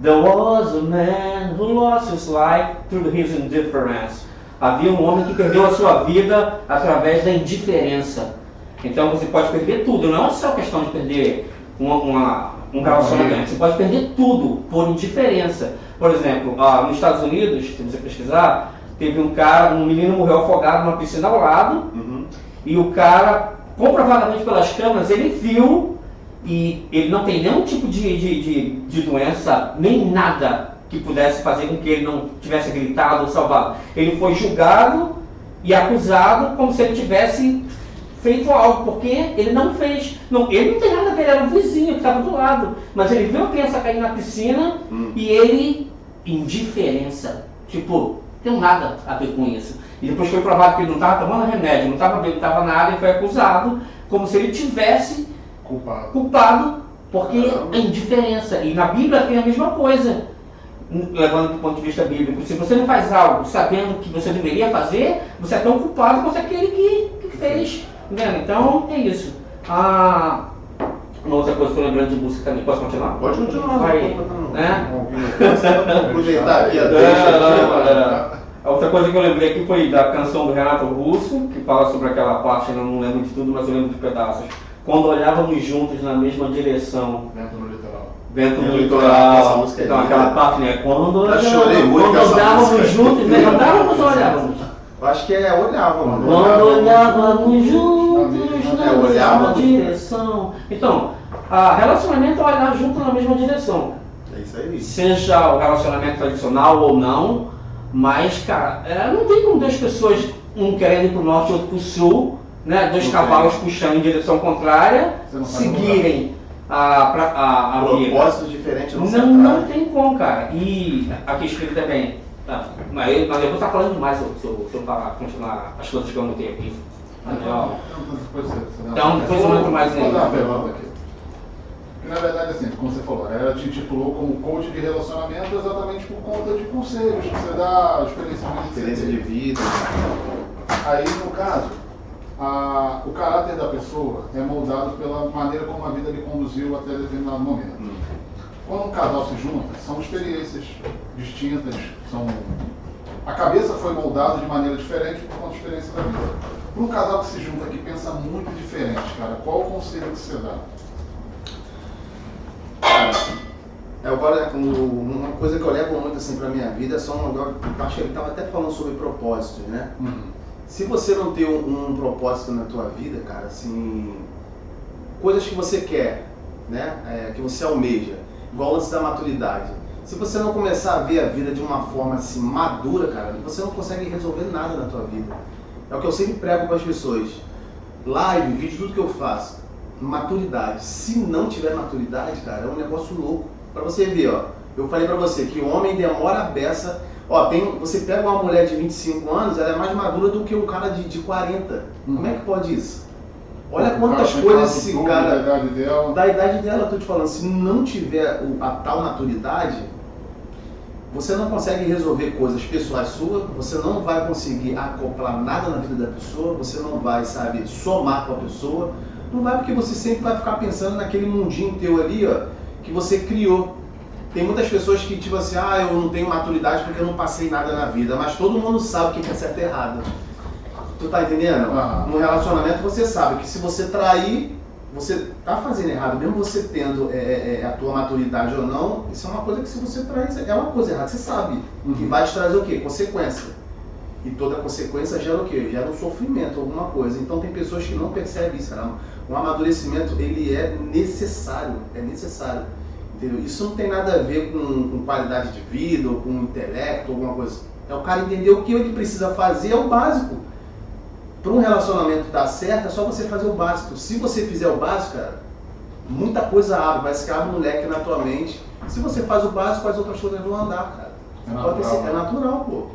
There was a man who lost his life through his indifference. Havia um homem que perdeu a sua vida através da indiferença. Então você pode perder tudo, não é só questão de perder um relacionamento, você pode perder tudo por indiferença. Por exemplo, nos Estados Unidos, se você pesquisar, teve um menino morreu afogado numa piscina ao lado, e o cara, comprovadamente pelas câmeras, ele viu, e ele não tem nenhum tipo de doença, nem nada que pudesse fazer com que ele não tivesse gritado ou salvado. Ele foi julgado e acusado como se ele tivesse feito algo, porque ele não fez. Ele não tem nada a ver, era o vizinho que estava do lado. Mas ele viu a criança cair na piscina e ele, indiferença, tipo, tem nada a ver com isso. E depois foi provado que ele não estava tomando remédio, não estava bebendo, não estava nada, e foi acusado como se ele tivesse culpado, porque a indiferença. E na Bíblia tem a mesma coisa, levando do ponto de vista bíblico. Se você não faz algo sabendo que você deveria fazer, você é tão culpado quanto aquele que fez. Entendeu? Então é isso. Uma outra coisa que eu lembrando de música também. Posso continuar? Pode continuar. Vai, né? Aproveitar aqui a deixa. A outra coisa que eu lembrei aqui foi da canção do Renato Russo, que fala sobre aquela parte, eu não lembro de tudo, mas eu lembro de pedaços. Quando olhávamos juntos na mesma direção. Vento no litoral. Vento no litoral. Essa música Então é aquela parte, né? Quando olhávamos juntos, né? Andávamos ou olhávamos? Eu acho que olhávamos. Quando olhávamos juntos na mesma olhávamos. direção. Então, relacionamento é olhar junto na mesma direção. É isso aí. Seja o relacionamento tradicional ou não, mas, cara, não tem como duas pessoas, um querendo ir pro norte e outro pro sul, né? Dois cavalos puxando em direção contrária, seguirem a vida. Propósito diferente Não tem como, cara. E aqui escrito também. Mas eu vou estar falando demais se eu continuar as coisas que eu anotei aqui. Então, depois eu entro mais Vou dar uma nele. pergunta aqui. Que na verdade, assim, como você falou, ela te intitulou como coach de relacionamento exatamente por conta de conselhos que você dá, Experiência de vida. Aí, no caso, o caráter da pessoa é moldado pela maneira como a vida lhe conduziu até determinado momento. Quando um casal se junta, são experiências distintas, a cabeça foi moldada de maneira diferente por conta da experiência da vida. Para um casal que se junta, que pensa muito diferente, cara, qual o conselho que você dá? Uma coisa que eu levo muito assim pra minha vida eu acho que ele estava até falando sobre propósitos, né? Se você não tem um propósito na tua vida, cara, assim, coisas que você quer, né? Que você almeja, igual o lance da maturidade. Se você não começar a ver a vida de uma forma assim madura, cara, você não consegue resolver nada na tua vida. É o que eu sempre prego para as pessoas. Live, vídeo, tudo que eu faço. Maturidade. Se não tiver maturidade, cara, é um negócio louco. Pra você ver, ó. Eu falei pra você que o homem demora a beça. Ó, você pega uma mulher de 25 anos, ela é mais madura do que um cara de 40. Como é que pode isso? Olha quantas coisas esse cara... Da idade dela, eu tô te falando. Se não tiver a tal maturidade, você não consegue resolver coisas pessoais suas, você não vai conseguir acoplar nada na vida da pessoa, você não vai, sabe, somar com a pessoa. Não vai, porque você sempre vai ficar pensando naquele mundinho teu ali, ó, que você criou. Tem muitas pessoas que, tipo assim, eu não tenho maturidade porque eu não passei nada na vida, mas todo mundo sabe o que é certo e errado. Tu tá entendendo? No relacionamento você sabe que se você trair, você tá fazendo errado, mesmo você tendo a tua maturidade ou não, isso é uma coisa que se você trair, é uma coisa errada, você sabe. E vai te trazer o quê? Consequência. E toda consequência gera o quê? Gera um sofrimento, alguma coisa. Então tem pessoas que não percebem isso, cara. O amadurecimento, ele é necessário, entendeu? Isso não tem nada a ver com qualidade de vida, ou com intelecto, alguma coisa. É o cara entender o que ele precisa fazer, é o básico. Para um relacionamento dar certo, é só você fazer o básico. Se você fizer o básico, cara, muita coisa abre, vai se abre um leque na tua mente. Se você faz o básico, as outras coisas vão andar, cara. É natural, pô.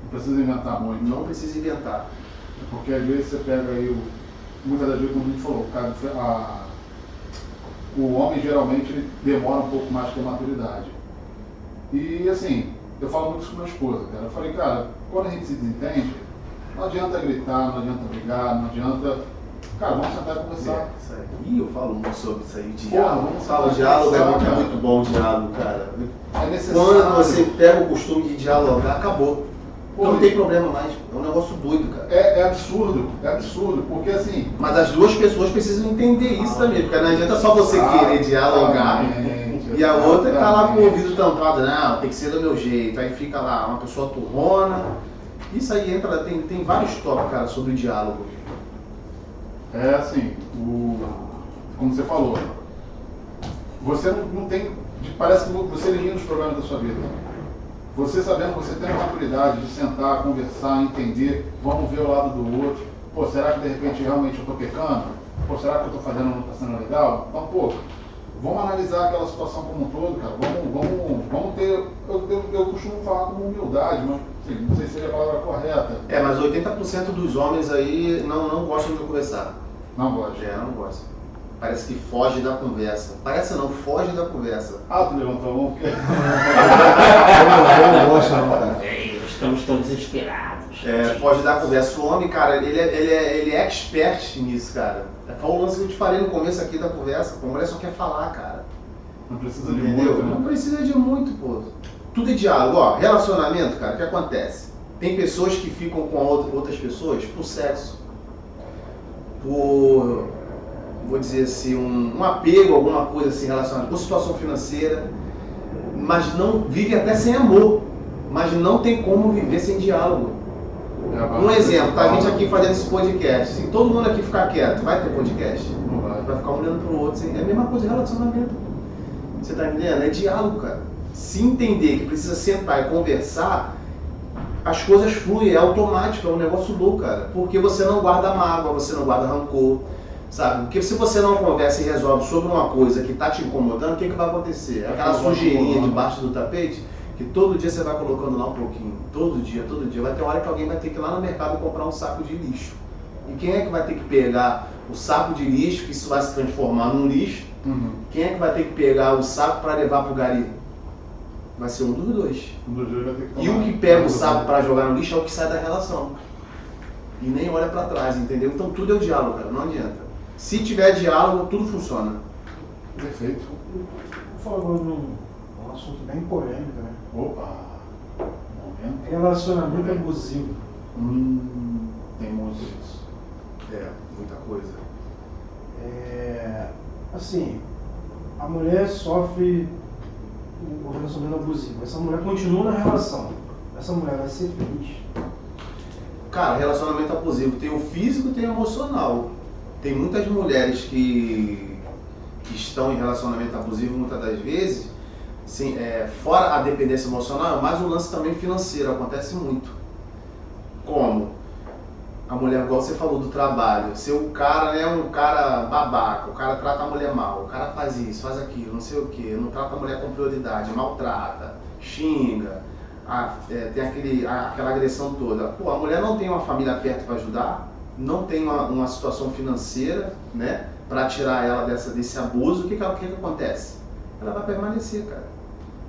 Não precisa inventar muito. Não precisa inventar. Porque às vezes você pega aí, muitas das vezes, como a gente falou, o homem geralmente ele demora um pouco mais que a maturidade. E assim, eu falo muito isso com minha esposa, cara. Eu falei, cara, quando a gente se desentende, não adianta gritar, não adianta brigar, não adianta. Cara, vamos sentar e conversar. Isso aí. Eu falo muito sobre isso aí, Porra, diálogo. vamos Falo, falar diálogo de é conversar, cara. muito bom o diálogo, cara. É necessário. Quando você pega o costume de dialogar, acabou. Pô, Não tem problema mais. É um negócio doido, cara. É absurdo, porque assim. Mas as duas pessoas precisam entender isso também, porque não adianta só você querer dialogar e a outra tá lá com o ouvido tampado, não, tem que ser do meu jeito. Aí fica lá uma pessoa turrona. Isso aí entra, tem vários tópicos, cara, sobre o diálogo. É assim, como você falou, você não tem. Parece que você elimina os problemas da sua vida. Você sabendo, você tem a maturidade de sentar, conversar, entender, vamos ver o lado do outro. Pô, será que de repente realmente eu tô pecando? Pô, será que o que eu tô fazendo não tá sendo legal? Então, pô, vamos analisar aquela situação como um todo, cara. Vamos ter. Eu costumo falar com humildade, mas assim, não sei se seria a palavra correta. Mas 80% dos homens aí não gostam de conversar. Não gosto. Não gostam. Parece que foge da conversa. Parece não, foge da conversa. Ah, tu levantou a mão porque. Eu não gosto não, cara. Estamos todos inspirados. Foge da conversa. O homem, cara, ele é expert nisso, cara. Foi o lance que eu te falei no começo aqui da conversa. A mulher só quer falar, cara. Não precisa de Entendeu? muito, né? Não precisa de muito, pô. Tudo é diálogo. Ó, relacionamento, cara, o que acontece? Tem pessoas que ficam com outras pessoas por sexo. Por, vou dizer assim, um apego, alguma coisa assim relacionada com situação financeira. Mas não vive até sem amor. Mas não tem como viver sem diálogo. Um exemplo, tá a gente aqui fazendo esse podcast. Se todo mundo aqui ficar quieto, vai ter podcast? Não vai. Vai ficar um olhando pro outro. É a mesma coisa em relacionamento. Você tá entendendo? É diálogo, cara. Se entender que precisa sentar e conversar, as coisas fluem, é automático, é um negócio louco, cara. Porque você não guarda mágoa, você não guarda rancor, sabe? Porque se você não conversa e resolve sobre uma coisa que tá te incomodando, o que vai acontecer? Aquela sujeirinha debaixo do tapete, que todo dia você vai colocando lá um pouquinho. Todo dia. Vai ter uma hora que alguém vai ter que ir lá no mercado comprar um saco de lixo. E quem é que vai ter que pegar o saco de lixo, que isso vai se transformar num lixo? Quem é que vai ter que pegar o saco para levar pro gari? Vai ser um dos dois. Um dos dois vai ter que E tomar. o que pega o saco para jogar no lixo é o que sai da relação. E nem olha para trás, entendeu? Então tudo é o diálogo, cara, não adianta. Se tiver diálogo, tudo funciona. Perfeito. Vou falar agora num assunto bem polêmico, né? Opa! Momento. Relacionamento abusivo. Tem muito disso. Muita coisa. Assim, a mulher sofre o relacionamento abusivo. Essa mulher continua na relação. Essa mulher vai ser feliz. Cara, relacionamento abusivo tem o físico e tem o emocional. Tem muitas mulheres que estão em relacionamento abusivo muitas das vezes, sim, fora a dependência emocional, mas o lance também financeiro acontece muito. Como? A mulher, igual você falou do trabalho, se o cara é um cara babaca, o cara trata a mulher mal, o cara faz isso, faz aquilo, não sei o que, não trata a mulher com prioridade, maltrata, xinga, tem aquela agressão toda. Pô, a mulher não tem uma família perto para ajudar, não tem uma situação financeira, né, para tirar ela desse abuso, o que acontece? Ela vai permanecer, cara,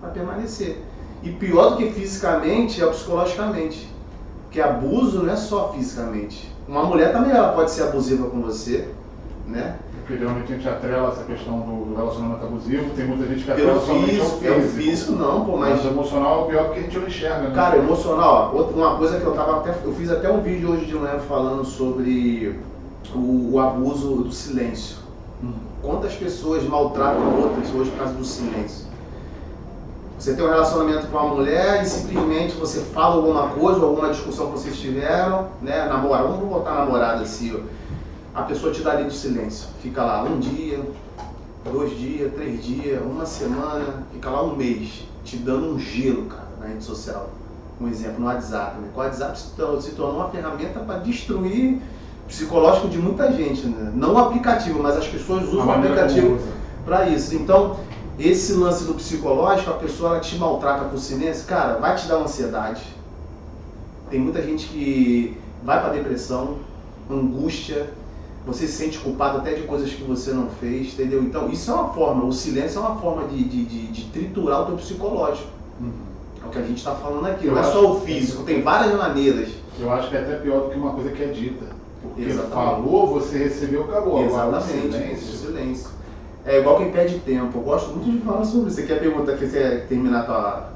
vai permanecer. E pior do que fisicamente é psicologicamente. Porque abuso não é só fisicamente. Uma mulher também ela pode ser abusiva com você, né? Porque geralmente a gente atrela essa questão do relacionamento abusivo, tem muita gente que atrela Pelo somente ao físico, pelo físico não, pô, mas mas... o emocional é pior porque a gente não enxerga, né? Cara, emocional, ó, uma coisa que eu fiz até um vídeo hoje de manhã falando sobre o abuso do silêncio. Quantas pessoas maltratam outras hoje por causa do silêncio? Você tem um relacionamento com uma mulher e simplesmente você fala alguma coisa, alguma discussão que vocês tiveram, né? Namora, vamos botar namorada assim, ó. A pessoa te dá ali do silêncio. Fica lá um dia, 2 dias, 3 dias, uma semana, fica lá um mês, te dando um gelo, cara, na rede social. Um exemplo, no WhatsApp. Né? O WhatsApp se tornou uma ferramenta para destruir o psicológico de muita gente, né? Não o aplicativo, mas as pessoas usam o aplicativo para isso. Então, esse lance do psicológico, a pessoa ela te maltrata por silêncio, cara, vai te dar ansiedade. Tem muita gente que vai para depressão, angústia, você se sente culpado até de coisas que você não fez, entendeu? Então, isso é uma forma, o silêncio é uma forma de triturar o teu psicológico. É o que a gente está falando aqui, não é só o físico, tem várias maneiras. Eu acho que é até pior do que uma coisa que é dita. Porque Exatamente. falou, você recebeu, acabou. Agora, Exatamente, silêncio. o silêncio. É igual quem perde tempo, eu gosto muito de falar sobre isso. Você quer perguntar que você quer terminar a tua...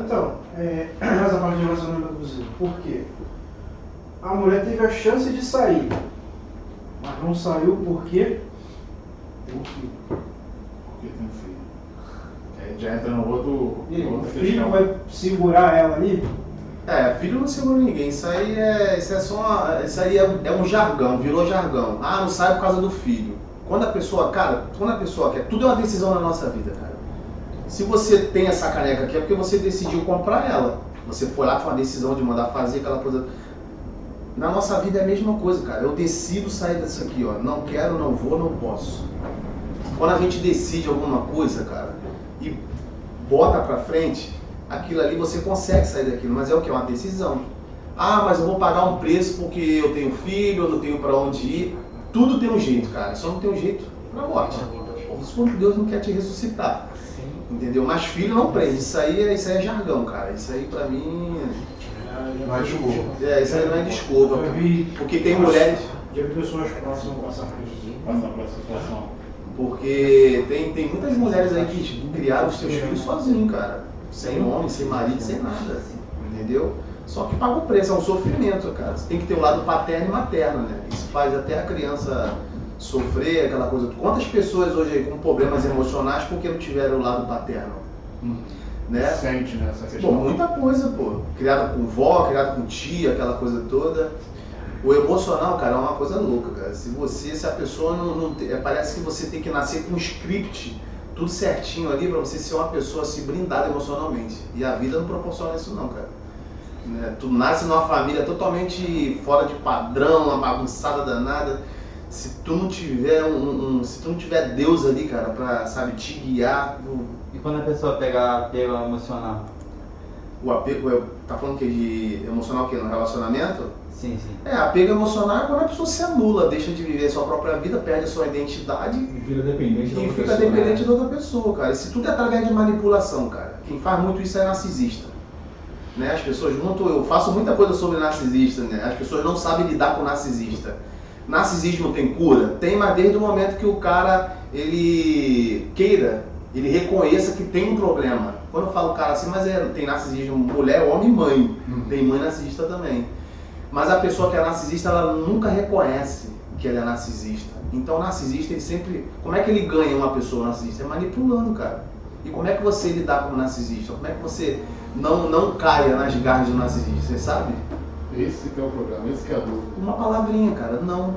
Então, essa parte de relacionamento abusivo. Por quê? A mulher teve a chance de sair, mas não saiu porque tem um filho. Porque tem um filho. Aí já entra no outro, E aí, o outra filho questão. vai segurar ela ali? Filho não segura ninguém, isso aí é um jargão, virou jargão. Ah, não sai por causa do filho. Quando a pessoa quer, tudo é uma decisão na nossa vida, cara. Se você tem essa caneca aqui é porque você decidiu comprar ela. Você foi lá com uma decisão de mandar fazer aquela coisa. Na nossa vida é a mesma coisa, cara. Eu decido sair disso aqui, ó. Não quero, não vou, não posso. Quando a gente decide alguma coisa, cara, e bota pra frente, aquilo ali você consegue sair daquilo, mas é o que? É uma decisão. Ah, mas eu vou pagar um preço porque eu tenho filho, eu não tenho pra onde ir. Tudo tem um jeito, cara. Só não tem um jeito pra morte. Isso quando Deus não quer te ressuscitar. Entendeu? Mas filho não prende. Isso aí é jargão, cara. Isso aí pra mim... Não é desculpa. Isso aí não é desculpa. Eu vi- Porque tem mulheres... Já vi pessoas próximas passar por isso. Passar por essa situação. Porque tem muitas mulheres aí que criaram os seus filhos sozinhos, cara. Sem homem, sem marido, sem nada. Entendeu? Só que paga o preço, é um sofrimento, cara. Você tem que ter o lado paterno e materno, né? Isso faz até a criança sofrer, aquela coisa. Quantas pessoas hoje aí com problemas emocionais porque não tiveram o lado paterno? Né? Sente, né, essa Pô, questão. muita coisa, pô. Criada com vó, criada com tia, aquela coisa toda. O emocional, cara, é uma coisa louca, cara. Se a pessoa parece que você tem que nascer com um script, tudo certinho ali pra você ser uma pessoa assim, blindada emocionalmente. E a vida não proporciona isso não, cara. Né? Tu nasce numa família totalmente fora de padrão, uma bagunçada danada. Se tu não tiver se tu não tiver Deus ali, cara, pra, sabe, te guiar, E quando a pessoa pega apego emocional? o apego, tá falando que de emocional o quê? No relacionamento? Sim, sim. Apego emocional é quando a pessoa se anula, deixa de viver a sua própria vida, perde a sua identidade E vira dependente da e outra fica pessoa. dependente da outra pessoa, cara. Isso tudo é através de manipulação, cara. Quem faz muito isso é narcisista. Né? As pessoas eu faço muita coisa sobre narcisista, né? As pessoas não sabem lidar com narcisista. Narcisismo tem cura? Tem, mas desde o momento que o cara, ele reconheça que tem um problema. Quando eu falo cara assim, mas tem narcisismo, mulher, homem e mãe. Tem mãe narcisista também. Mas a pessoa que é narcisista, ela nunca reconhece que ela é narcisista. Então o narcisista, ele sempre... Como é que ele ganha uma pessoa narcisista? É manipulando, cara. E como é que você lidar como narcisista? Como é que você não caia nas garras do narcisista? Você sabe? Esse que é o problema, esse que é a dúvida. Uma palavrinha, cara, não.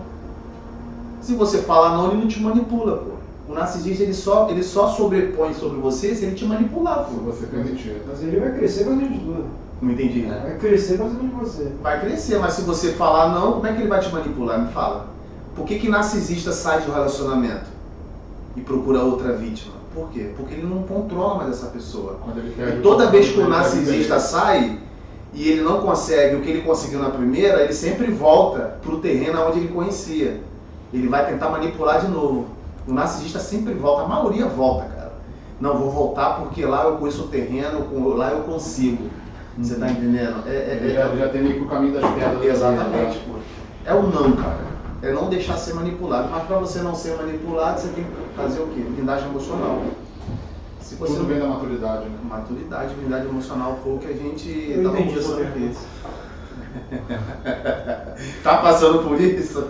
Se você falar não, ele não te manipula, pô. O narcisista, ele só sobrepõe sobre você se ele te manipular, Se pô. você permitir. Mas ele vai crescer fazendo de tudo. Não entendi. Vai crescer fazendo de você. Vai crescer, mas se você falar não, como é que ele vai te manipular? Me fala. Por que narcisista sai de um relacionamento e procura outra vítima? Por quê? Porque ele não controla mais essa pessoa. Quando ele quer E toda vez que o ele quer narcisista viver. sai e ele não consegue o que ele conseguiu na primeira, ele sempre volta para o terreno onde ele conhecia. Ele vai tentar manipular de novo. O narcisista sempre volta, a maioria volta, cara. Não, vou voltar porque lá eu conheço o terreno, lá eu consigo. Você tá entendendo? Ele já tem meio que o caminho das pedras. Exatamente, pô. É o não, cara. É não deixar ser manipulado. Mas para você não ser manipulado, você tem que fazer o quê? Blindagem emocional. Se você Tudo não... vem da maturidade, né? Maturidade, blindagem emocional foi o que a gente Eu estava entendi conversando sobre aqui. Tá passando por isso?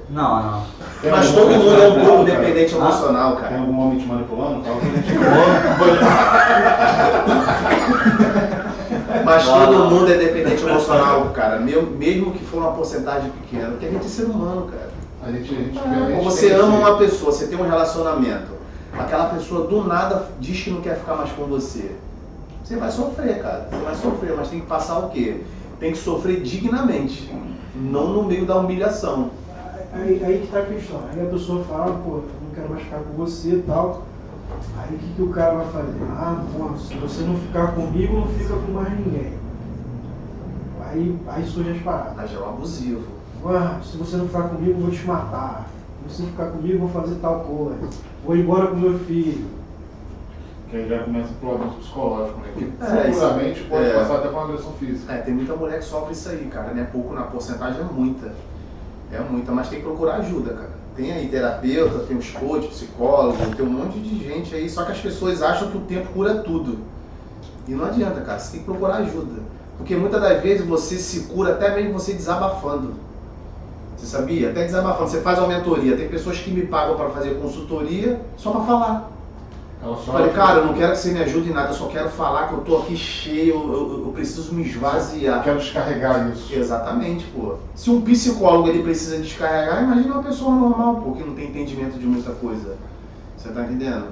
Não, não. Tem Mas algum todo homem te mundo é um pouco manipulando, cara? dependente emocional, Tem cara. algum homem te manipulando? Fala pra gente. Mas todo mundo é dependente emocional, cara. Mesmo que for uma porcentagem pequena. Porque a gente é ser humano, cara. A gente Ou você ama uma pessoa, você tem um relacionamento. Aquela pessoa do nada diz que não quer ficar mais com você. Você vai sofrer, cara. Você vai sofrer, mas tem que passar o quê? Tem que sofrer dignamente. Não no meio da humilhação. Aí que tá a questão. Aí a pessoa fala, pô, eu não quero mais ficar com você e tal. Aí o que o cara vai fazer? Ah, pô, se você não ficar comigo, não fica com mais ninguém. Aí surge as paradas. Mas é um abusivo. Ah, se você não ficar comigo, eu vou te matar. Se você ficar comigo, eu vou fazer tal coisa. Vou embora com meu filho. Que aí já começa pro abuso psicológico, né? Que É, futuramente pode é. passar até pra uma agressão física. Tem muita mulher que sofre isso aí, cara, não é pouco, na porcentagem é muita. É muita, mas tem que procurar ajuda, cara. Tem aí terapeuta, tem os coach, psicólogo, tem um monte de gente aí, só que as pessoas acham que o tempo cura tudo. E não adianta, cara, você tem que procurar ajuda. Porque muitas das vezes você se cura até mesmo você desabafando. Você sabia? Até desabafando. Você faz uma mentoria, tem pessoas que me pagam para fazer consultoria só para falar. Ela Eu só falei, cara, eu não quero que você me ajude em nada, eu só quero falar que eu tô aqui cheio, eu preciso me eu esvaziar. quero descarregar isso. Exatamente, pô. Se um psicólogo ele precisa descarregar, imagina uma pessoa normal, pô, que não tem entendimento de muita coisa. Você tá entendendo?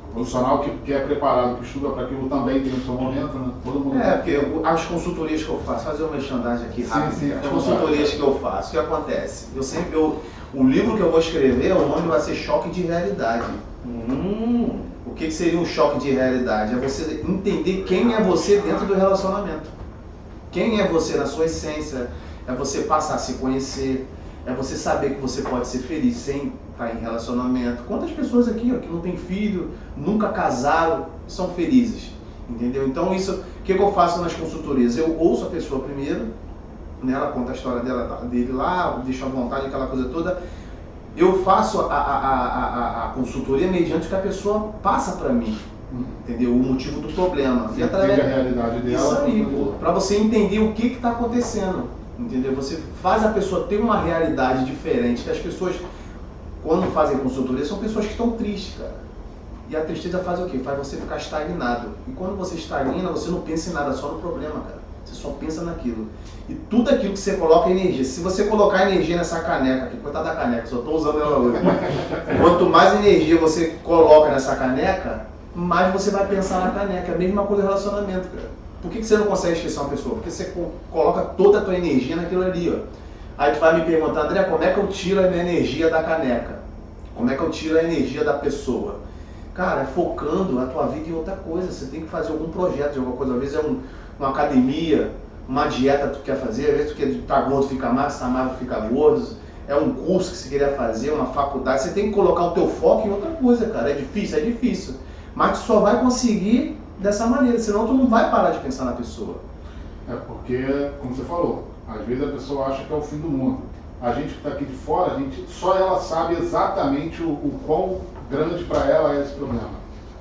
O profissional que é preparado, que estuda para aquilo também tem o seu momento, né? Todo mundo. Porque as consultorias que eu faço, fazer uma merchandising aqui Sim, rápido, sim, as fica à consultorias que eu faço, o que acontece? O livro que eu vou escrever, o nome vai ser Choque de Realidade. O que seria um choque de realidade? É você entender quem é você dentro do relacionamento. Quem é você na sua essência? É você passar a se conhecer. É você saber que você pode ser feliz sem estar em relacionamento. Quantas pessoas aqui ó, que não têm filho, nunca casaram, são felizes? Entendeu? Então isso, o que eu faço nas consultorias? Eu ouço a pessoa primeiro, né, ela conta a história dele lá, deixo à vontade, aquela coisa toda. Eu faço a consultoria mediante o que a pessoa passa para mim, entendeu? O motivo do problema. Você entende a realidade dela. Isso aí, pô, para você entender o que está acontecendo, entendeu? Você faz a pessoa ter uma realidade diferente, que as pessoas, quando fazem consultoria, são pessoas que estão tristes, cara. E a tristeza faz o quê? Faz você ficar estagnado. E quando você estagna, você não pensa em nada, só no problema, cara. Você só pensa naquilo. E tudo aquilo que você coloca é energia. Se você colocar energia nessa caneca aqui, coitada da caneca, só estou usando ela hoje. Quanto mais energia você coloca nessa caneca, mais você vai pensar na caneca. É a mesma coisa do relacionamento, cara. Por que você não consegue esquecer uma pessoa? Porque você coloca toda a tua energia naquilo ali, ó. Aí tu vai me perguntar, André, como é que eu tiro a minha energia da caneca? Como é que eu tiro a energia da pessoa? Cara, é focando a tua vida em outra coisa. Você tem que fazer algum projeto de alguma coisa. Às vezes é uma academia, uma dieta que tu quer fazer, às vezes tu quer estar gordo, ficar magro, se tá magro, ficar gordo. É um curso que você queria fazer, uma faculdade. Você tem que colocar o teu foco em outra coisa, cara. É difícil. Mas tu só vai conseguir dessa maneira, senão tu não vai parar de pensar na pessoa. É porque, como você falou, às vezes a pessoa acha que é o fim do mundo. A gente que está aqui de fora, só ela sabe exatamente o quão grande para ela é esse problema.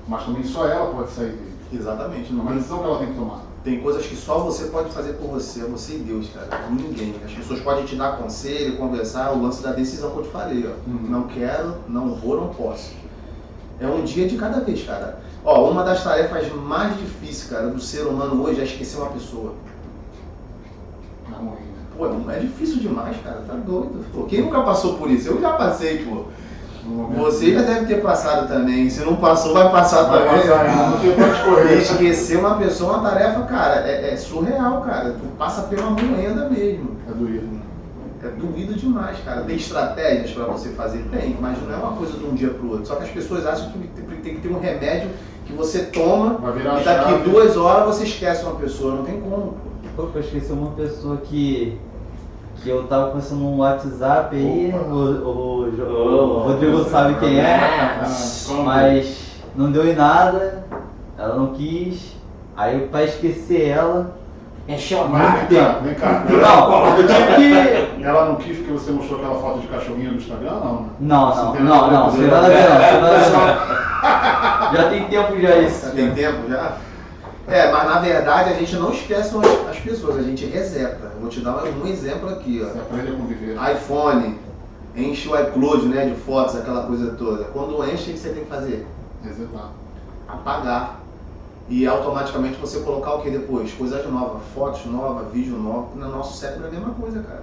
Mas também só ela pode sair dele. Exatamente. É uma decisão que ela tem que tomar. Tem coisas que só você pode fazer por você, é você e Deus, cara. Ninguém. As pessoas podem te dar conselho, conversar, o lance da decisão que eu te falei, ó. Não quero, não vou, não posso. É um dia de cada vez, cara. Ó, uma das tarefas mais difíceis, cara, do ser humano hoje é esquecer uma pessoa. Não, né? Pô, é difícil demais, cara. Tá doido. Pô, quem nunca passou por isso? Eu já passei, pô. Você já deve ter passado também. Se não passou, vai passar também. Não tem pra escorrer. Esquecer uma pessoa é uma tarefa, cara, é surreal, cara. Tu passa pela moenda mesmo. É doído. É doído demais, cara. Tem estratégias pra você fazer? Tem, mas não é uma coisa de um dia pro outro. Só que as pessoas acham que tem que ter um remédio que você toma Vai virar e daqui chave. 2 horas você esquece uma pessoa. Não tem como, pô. Pô, eu esqueci uma pessoa que eu tava conversando no WhatsApp aí, o Rodrigo sabe quem é, mas não deu em nada, ela não quis, aí pra esquecer ela, Encheu a Mas cara. vem cá. não, eu tive que... Ela não quis porque você mostrou aquela foto de cachorrinho no Instagram, não? Não, tem nada a ver não. Já tem tempo já isso. Já tem tempo já? Mas na verdade a gente não esquece as pessoas, a gente reseta. Vou te dar um exemplo aqui, Você ó. aprende a conviver. iPhone, enche o iCloud, né, de fotos, aquela coisa toda. Quando enche, o que você tem que fazer? Resetar. Apagar. E automaticamente você colocar o que depois? Coisas novas, fotos novas, vídeo novo. No nosso século é a mesma coisa, cara.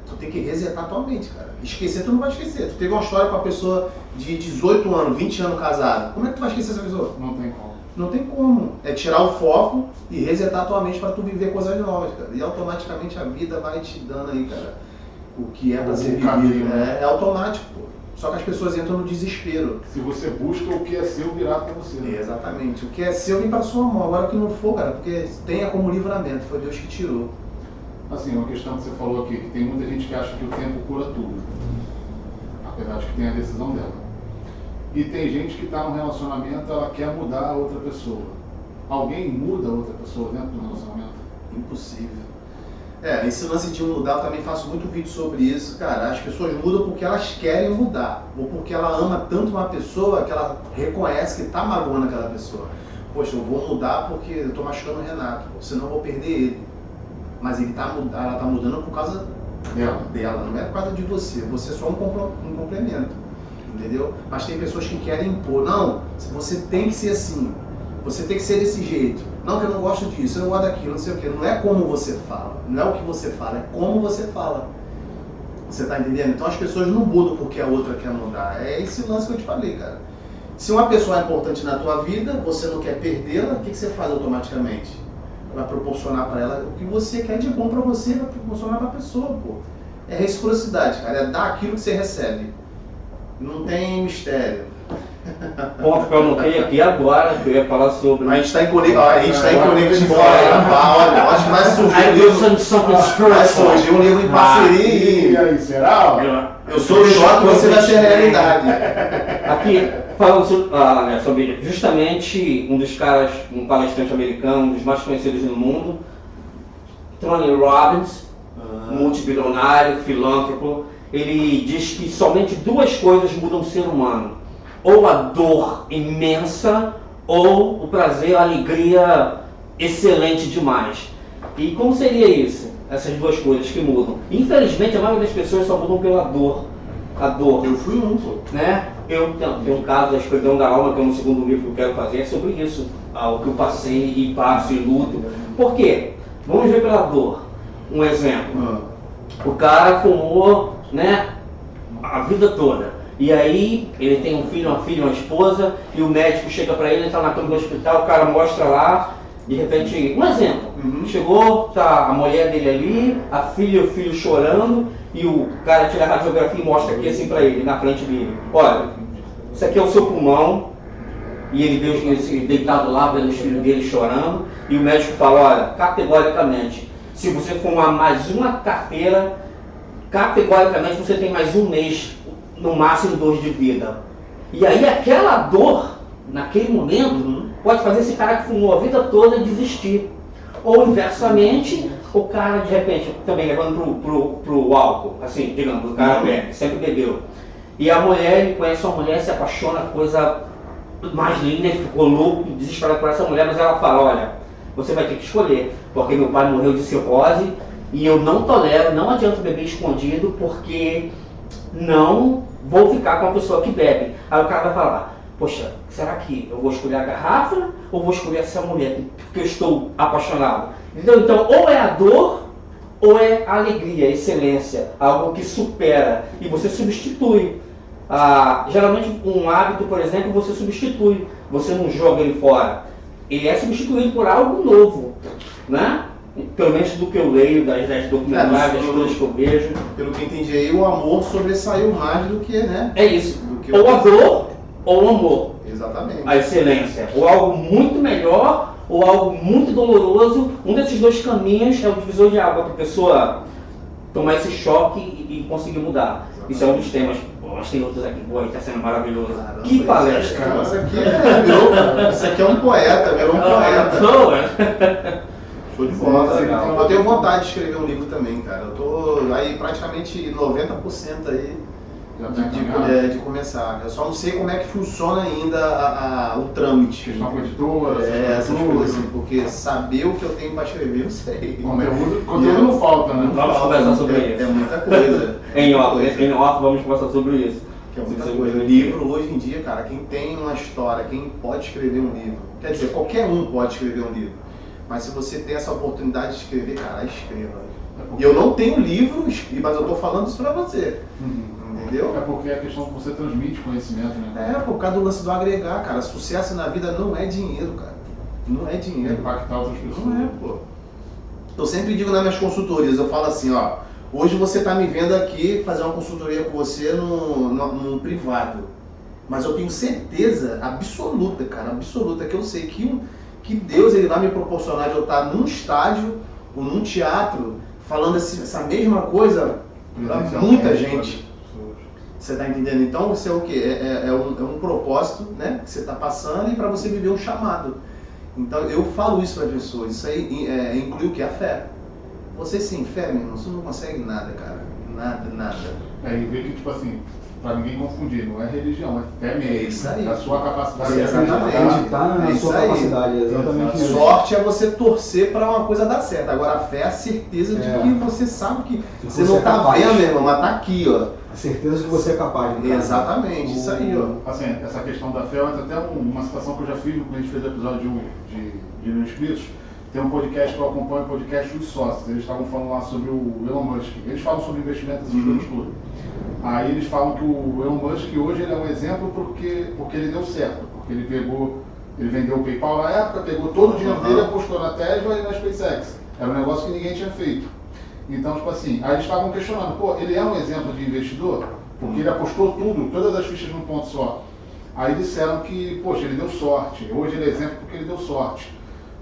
Tu tem que resetar tua mente, cara. Esquecer, tu não vai esquecer. Tu teve uma história com uma pessoa de 18 anos, 20 anos casada. Como é que tu vai esquecer essa pessoa? Não tem como. Não tem como. É tirar o foco e resetar tua mente para tu viver coisas novas, cara. E automaticamente a vida vai te dando aí, cara, o que é pra ser vivido. É automático, pô. Só que as pessoas entram no desespero. Se você busca, o que é seu virá para você. Né? Exatamente. O que é seu vem pra sua mão. Agora o que não for, cara, porque tenha como livramento. Foi Deus que tirou. Assim, uma questão que você falou aqui, que tem muita gente que acha que o tempo cura tudo. Apesar de que tem a decisão dela. E tem gente que está num relacionamento, ela quer mudar a outra pessoa. Alguém muda a outra pessoa dentro do relacionamento? Impossível. Esse lance de mudar, eu também faço muito vídeo sobre isso, cara. As pessoas mudam porque elas querem mudar, ou porque ela ama tanto uma pessoa que ela reconhece que tá magoando aquela pessoa. Poxa, eu vou mudar porque eu tô machucando o Renato, senão eu vou perder ele. Mas ela tá mudando por causa dela, não é por causa de você. Você é só um complemento, entendeu? Mas tem pessoas que querem impor. Não, você tem que ser assim. Você tem que ser desse jeito. Não, que eu não gosto disso, eu não gosto daquilo, não sei o quê. Não é como você fala, não é o que você fala, é como você fala. Você tá entendendo? Então as pessoas não mudam porque a outra quer mudar. É esse lance que eu te falei, cara. Se uma pessoa é importante na tua vida, você não quer perdê-la, o que você faz automaticamente? Vai proporcionar para ela o que você quer de bom para você, vai proporcionar para a pessoa, pô. É reciprocidade, cara. É dar aquilo que você recebe. Não tem mistério. Ponto que eu anotei aqui agora, que eu ia falar sobre. A gente está em conexão, olha, acho que vai surgir I listen to something vai spiritual. surgir um livro em parceria. E aí, será? Eu sou o choque, você vai ser a realidade. Aqui, falando sobre justamente um palestrante americano, um dos mais conhecidos no mundo, Tony Robbins, multibilionário, filântropo, ele diz que somente duas coisas mudam o ser humano. Ou a dor imensa, ou o prazer, a alegria excelente demais. E como seria isso? Essas duas coisas que mudam. Infelizmente, a maioria das pessoas só mudam pela dor. A dor. Eu fui um, pô. Né? Eu tenho um caso da Escuridão da Alma, que é um segundo livro que eu quero fazer, é sobre isso. O que eu passei e passo e luto. Por quê? Vamos ver pela dor. Um exemplo. O cara fumou, né, a vida toda. E aí, ele tem um filho, uma filha, uma esposa, e o médico chega pra ele, tá na cama do hospital, o cara mostra lá, de repente, um exemplo, chegou, tá a mulher dele ali, a filha e o filho chorando, e o cara tira a radiografia e mostra aqui assim pra ele, na frente dele, olha, isso aqui é o seu pulmão, e ele vê ele deitado lá, vendo os filhos dele chorando, e o médico fala, olha, categoricamente, se você fumar mais uma carteira, categoricamente você tem mais um mês, no máximo 2 de vida. E aí aquela dor, naquele momento, pode fazer esse cara que fumou a vida toda desistir. Ou inversamente, o cara de repente, também levando pro álcool, assim, digamos, o cara bebe, sempre bebeu. E a mulher, ele conhece uma mulher, se apaixona, coisa mais linda, ele ficou louco, desesperado por essa mulher, mas ela fala, olha, você vai ter que escolher, porque meu pai morreu de cirrose e eu não tolero, não adianta beber escondido, porque não vou ficar com uma pessoa que bebe. Aí o cara vai falar, poxa, será que eu vou escolher a garrafa ou vou escolher essa mulher porque eu estou apaixonado? Entendeu? Então, ou é a dor ou é a alegria, a excelência, algo que supera e você substitui. Geralmente um hábito, por exemplo, você substitui, você não joga ele fora. Ele é substituído por algo novo, né? Pelo menos do que eu leio, das documentários, das coisas que eu vejo. Pelo que entendi aí, o amor sobressaiu mais do que, né? É isso. Do que Ou a dor, ou o amor. Exatamente. A excelência. Ou algo muito melhor, ou algo muito doloroso. Um desses dois caminhos é o divisor de água, para a pessoa tomar esse choque e conseguir mudar. Exatamente. Isso é um dos temas. Mas tem outros aqui, pô, está sendo maravilhoso. Caramba, que palestra! Isso aqui é um poeta, virou um poeta. Show de bola, legal. Eu tenho vontade de escrever um livro também, cara. Eu tô aí praticamente 90% aí de começar. Eu só não sei como é que funciona ainda o trâmite. Questão com editora, essas coisas assim, porque saber o que eu tenho para escrever, eu não sei. Conteúdo não falta, né? Vamos conversar sobre isso. É muita coisa. Em off, vamos conversar sobre isso. Que é muita coisa. Livro, hoje em dia, cara, quem tem uma história, quem pode escrever um livro, quer dizer, qualquer um pode escrever um livro. Mas se você tem essa oportunidade de escrever, cara, escreva. E eu não tenho livro, mas eu tô falando isso pra você. Entendeu? É porque é a questão que você transmite conhecimento, né? Por causa do lance do agregar, cara. Sucesso na vida não é dinheiro, cara. Não é dinheiro. Impactar outras pessoas. Não é, pô. Eu sempre digo nas minhas consultorias, eu falo assim, ó. Hoje você tá me vendo aqui fazer uma consultoria com você no privado. Mas eu tenho certeza absoluta, cara, absoluta, que eu sei que Deus ele vai me proporcionar de eu estar num estádio ou num teatro falando essa mesma coisa para muita gente. Você tá entendendo? Então você é o quê? É um propósito, né, que você está passando e para você viver um chamado. Então eu falo isso para as pessoas, isso aí inclui o que? A fé. Você sem fé, meu irmão, você não consegue nada, cara. Nada. E ver que, tipo assim, pra ninguém confundir, não é religião, é fé mesmo. É isso aí. É a sua capacidade de Exatamente. Acreditar na É sua isso aí. capacidade, é exatamente isso. Sorte é você torcer para uma coisa dar certo. Agora a fé é a certeza de que você sabe que você não é tá capaz. vendo, meu irmão, mas tá aqui, ó. A certeza de que você é capaz. né, cara? Exatamente, isso aí, ó. Assim, essa questão da fé, até uma situação que eu já fiz quando a gente fez o episódio de Mil Inscritos. Tem um podcast que eu acompanho, o podcast dos sócios. Eles estavam falando lá sobre o Elon Musk. Eles falam sobre investimentos, essas coisas tudo. Aí eles falam que o Elon Musk hoje ele é um exemplo porque ele deu certo. Porque ele vendeu o PayPal na época, pegou todo o dinheiro dele, apostou na Tesla e na SpaceX. Era um negócio que ninguém tinha feito. Então, tipo assim, aí eles estavam questionando, pô, ele é um exemplo de investidor? Porque ele apostou tudo, todas as fichas num ponto só. Aí disseram que, poxa, ele deu sorte. Hoje ele é exemplo porque ele deu sorte.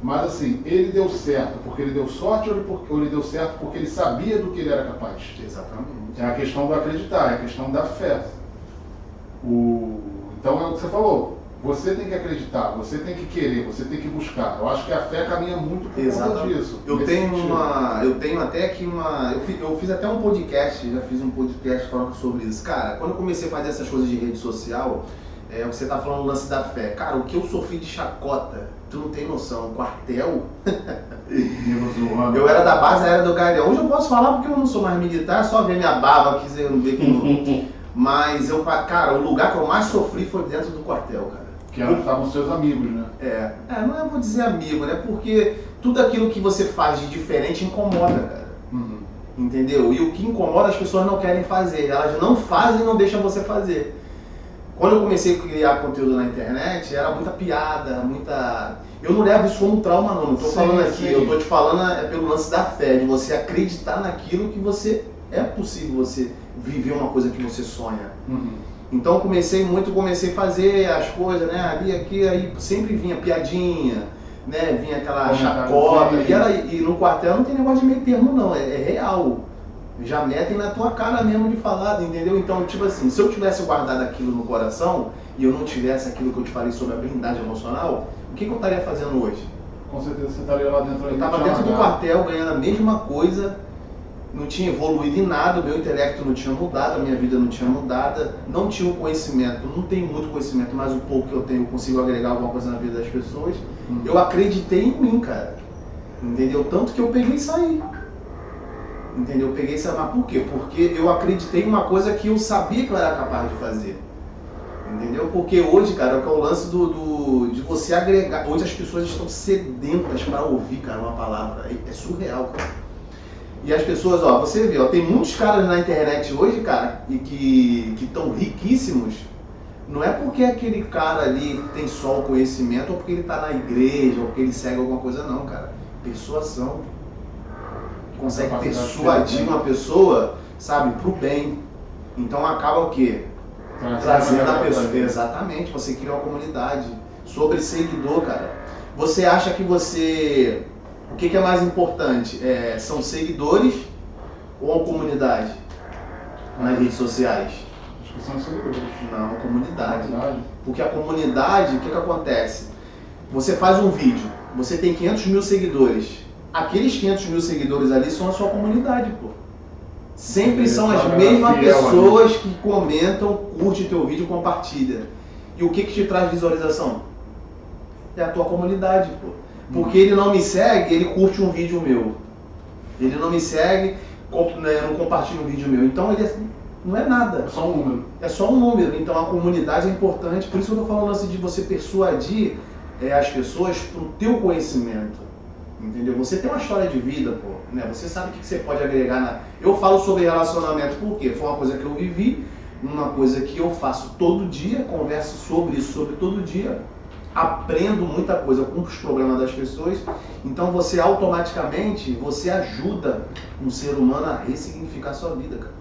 Mas assim, ele deu certo porque ele deu sorte ou ele deu certo porque ele sabia do que ele era capaz? Exatamente. É a questão do acreditar, é a questão da fé. Então é o que você falou. Você tem que acreditar, você tem que querer, você tem que buscar. Eu acho que a fé caminha muito por conta disso. Eu tenho até aqui eu fiz até um podcast, já fiz um podcast falando sobre isso. Cara, quando eu comecei a fazer essas coisas de rede social, o que você tá falando, o lance da fé. Cara, o que eu sofri de chacota, tu não tem noção. Quartel. Eu era da base aérea do Galeão. Hoje eu posso falar porque eu não sou mais militar, só ver minha barba, quiser ver que não. Mas cara, o lugar que eu mais sofri foi dentro do quartel, cara. Que estavam seus amigos, né? Não é, vou dizer amigo, né? Porque tudo aquilo que você faz de diferente incomoda, cara. Uhum. Entendeu? E o que incomoda as pessoas não querem fazer. Elas não fazem e não deixam você fazer. Quando eu comecei a criar conteúdo na internet, era muita piada, Eu não levo isso como trauma, não. Não tô falando aqui, eu tô te falando pelo lance da fé, de você acreditar naquilo que você... É possível você viver uma coisa que você sonha. Uhum. Então eu comecei a fazer as coisas, né? Ali, aqui, aí sempre vinha piadinha, né? Vinha aquela chacota. E no quartel não tem negócio de meio termo, não. É real. Já metem na tua cara mesmo de falar, entendeu? Então, tipo assim, se eu tivesse guardado aquilo no coração e eu não tivesse aquilo que eu te falei sobre a blindagem emocional, o que eu estaria fazendo hoje? Com certeza você estaria lá dentro. Eu estava dentro do quartel ganhando a mesma coisa, não tinha evoluído em nada, o meu intelecto não tinha mudado, a minha vida não tinha mudado, não tinha o conhecimento, não tenho muito conhecimento, mas o pouco que eu tenho eu consigo agregar alguma coisa na vida das pessoas. Eu acreditei em mim, cara, entendeu? Tanto que eu peguei e saí. Entendeu? Eu peguei e saí, mas por quê? Porque eu acreditei em uma coisa que eu sabia que eu era capaz de fazer. Entendeu? Porque hoje, cara, é o lance de você agregar. Hoje as pessoas estão sedentas para ouvir, cara, uma palavra. É surreal, cara. E as pessoas, você vê, tem muitos caras na internet hoje, cara, e que estão riquíssimos. Não é porque aquele cara ali tem só o conhecimento, ou porque ele está na igreja, ou porque ele segue alguma coisa, não, cara. Persuasão. Consegue persuadir uma pessoa, sabe, pro bem. Então acaba o quê? Trazendo a pessoa. Exatamente, você cria uma comunidade. Sobre seguidor, cara. Você acha que você... O que é mais importante? São seguidores ou a comunidade nas redes sociais? Acho que são os seguidores. Não, comunidade. Porque a comunidade, o que acontece? Você faz um vídeo, você tem 500 mil seguidores. Aqueles 500 mil seguidores ali são a sua comunidade, pô. Sempre são as mesmas pessoas que comentam, curtem teu vídeo e compartilham. E o que te traz visualização? É a tua comunidade, pô. Porque ele não me segue, ele curte um vídeo meu. Ele não me segue, não compartilha um vídeo meu. Então ele não é nada. É só um número. É só um número. Então a comunidade é importante. Por isso que eu estou falando assim de você persuadir as pessoas para o teu conhecimento. Entendeu? Você tem uma história de vida, pô, né? Você sabe o que você pode agregar Eu falo sobre relacionamento porque foi uma coisa que eu vivi, uma coisa que eu faço todo dia, converso sobre isso todo dia, aprendo muita coisa com os problemas das pessoas, então você automaticamente, você ajuda um ser humano a ressignificar a sua vida, cara.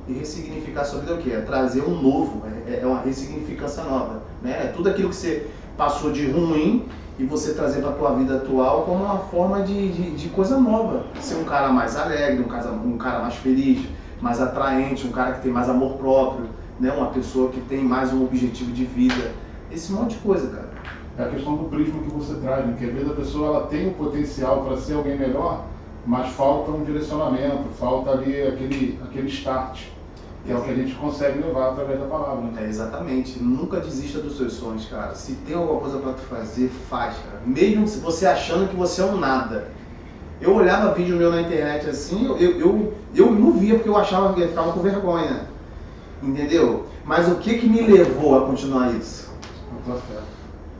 E ressignificar a sua vida é o quê? É trazer um novo, é uma ressignificância nova, né? É tudo aquilo que você passou de ruim e você trazer para a tua vida atual como uma forma de coisa nova. Ser um cara mais alegre, um cara mais feliz, mais atraente, um cara que tem mais amor próprio, né? Uma pessoa que tem mais um objetivo de vida, esse monte de coisa, cara. É a questão do prisma que você traz, né? Que às vezes a pessoa ela tem o potencial para ser alguém melhor, mas falta um direcionamento, falta ali aquele start, que é o que a gente consegue levar através da palavra. Né? Exatamente. Nunca desista dos seus sonhos, cara. Se tem alguma coisa para tu fazer, faz, cara. Mesmo se você achando que você é um nada. Eu olhava vídeo meu na internet assim, eu não via porque eu achava que eu ficava com vergonha. Entendeu? Mas o que me levou a continuar isso? A tua fé.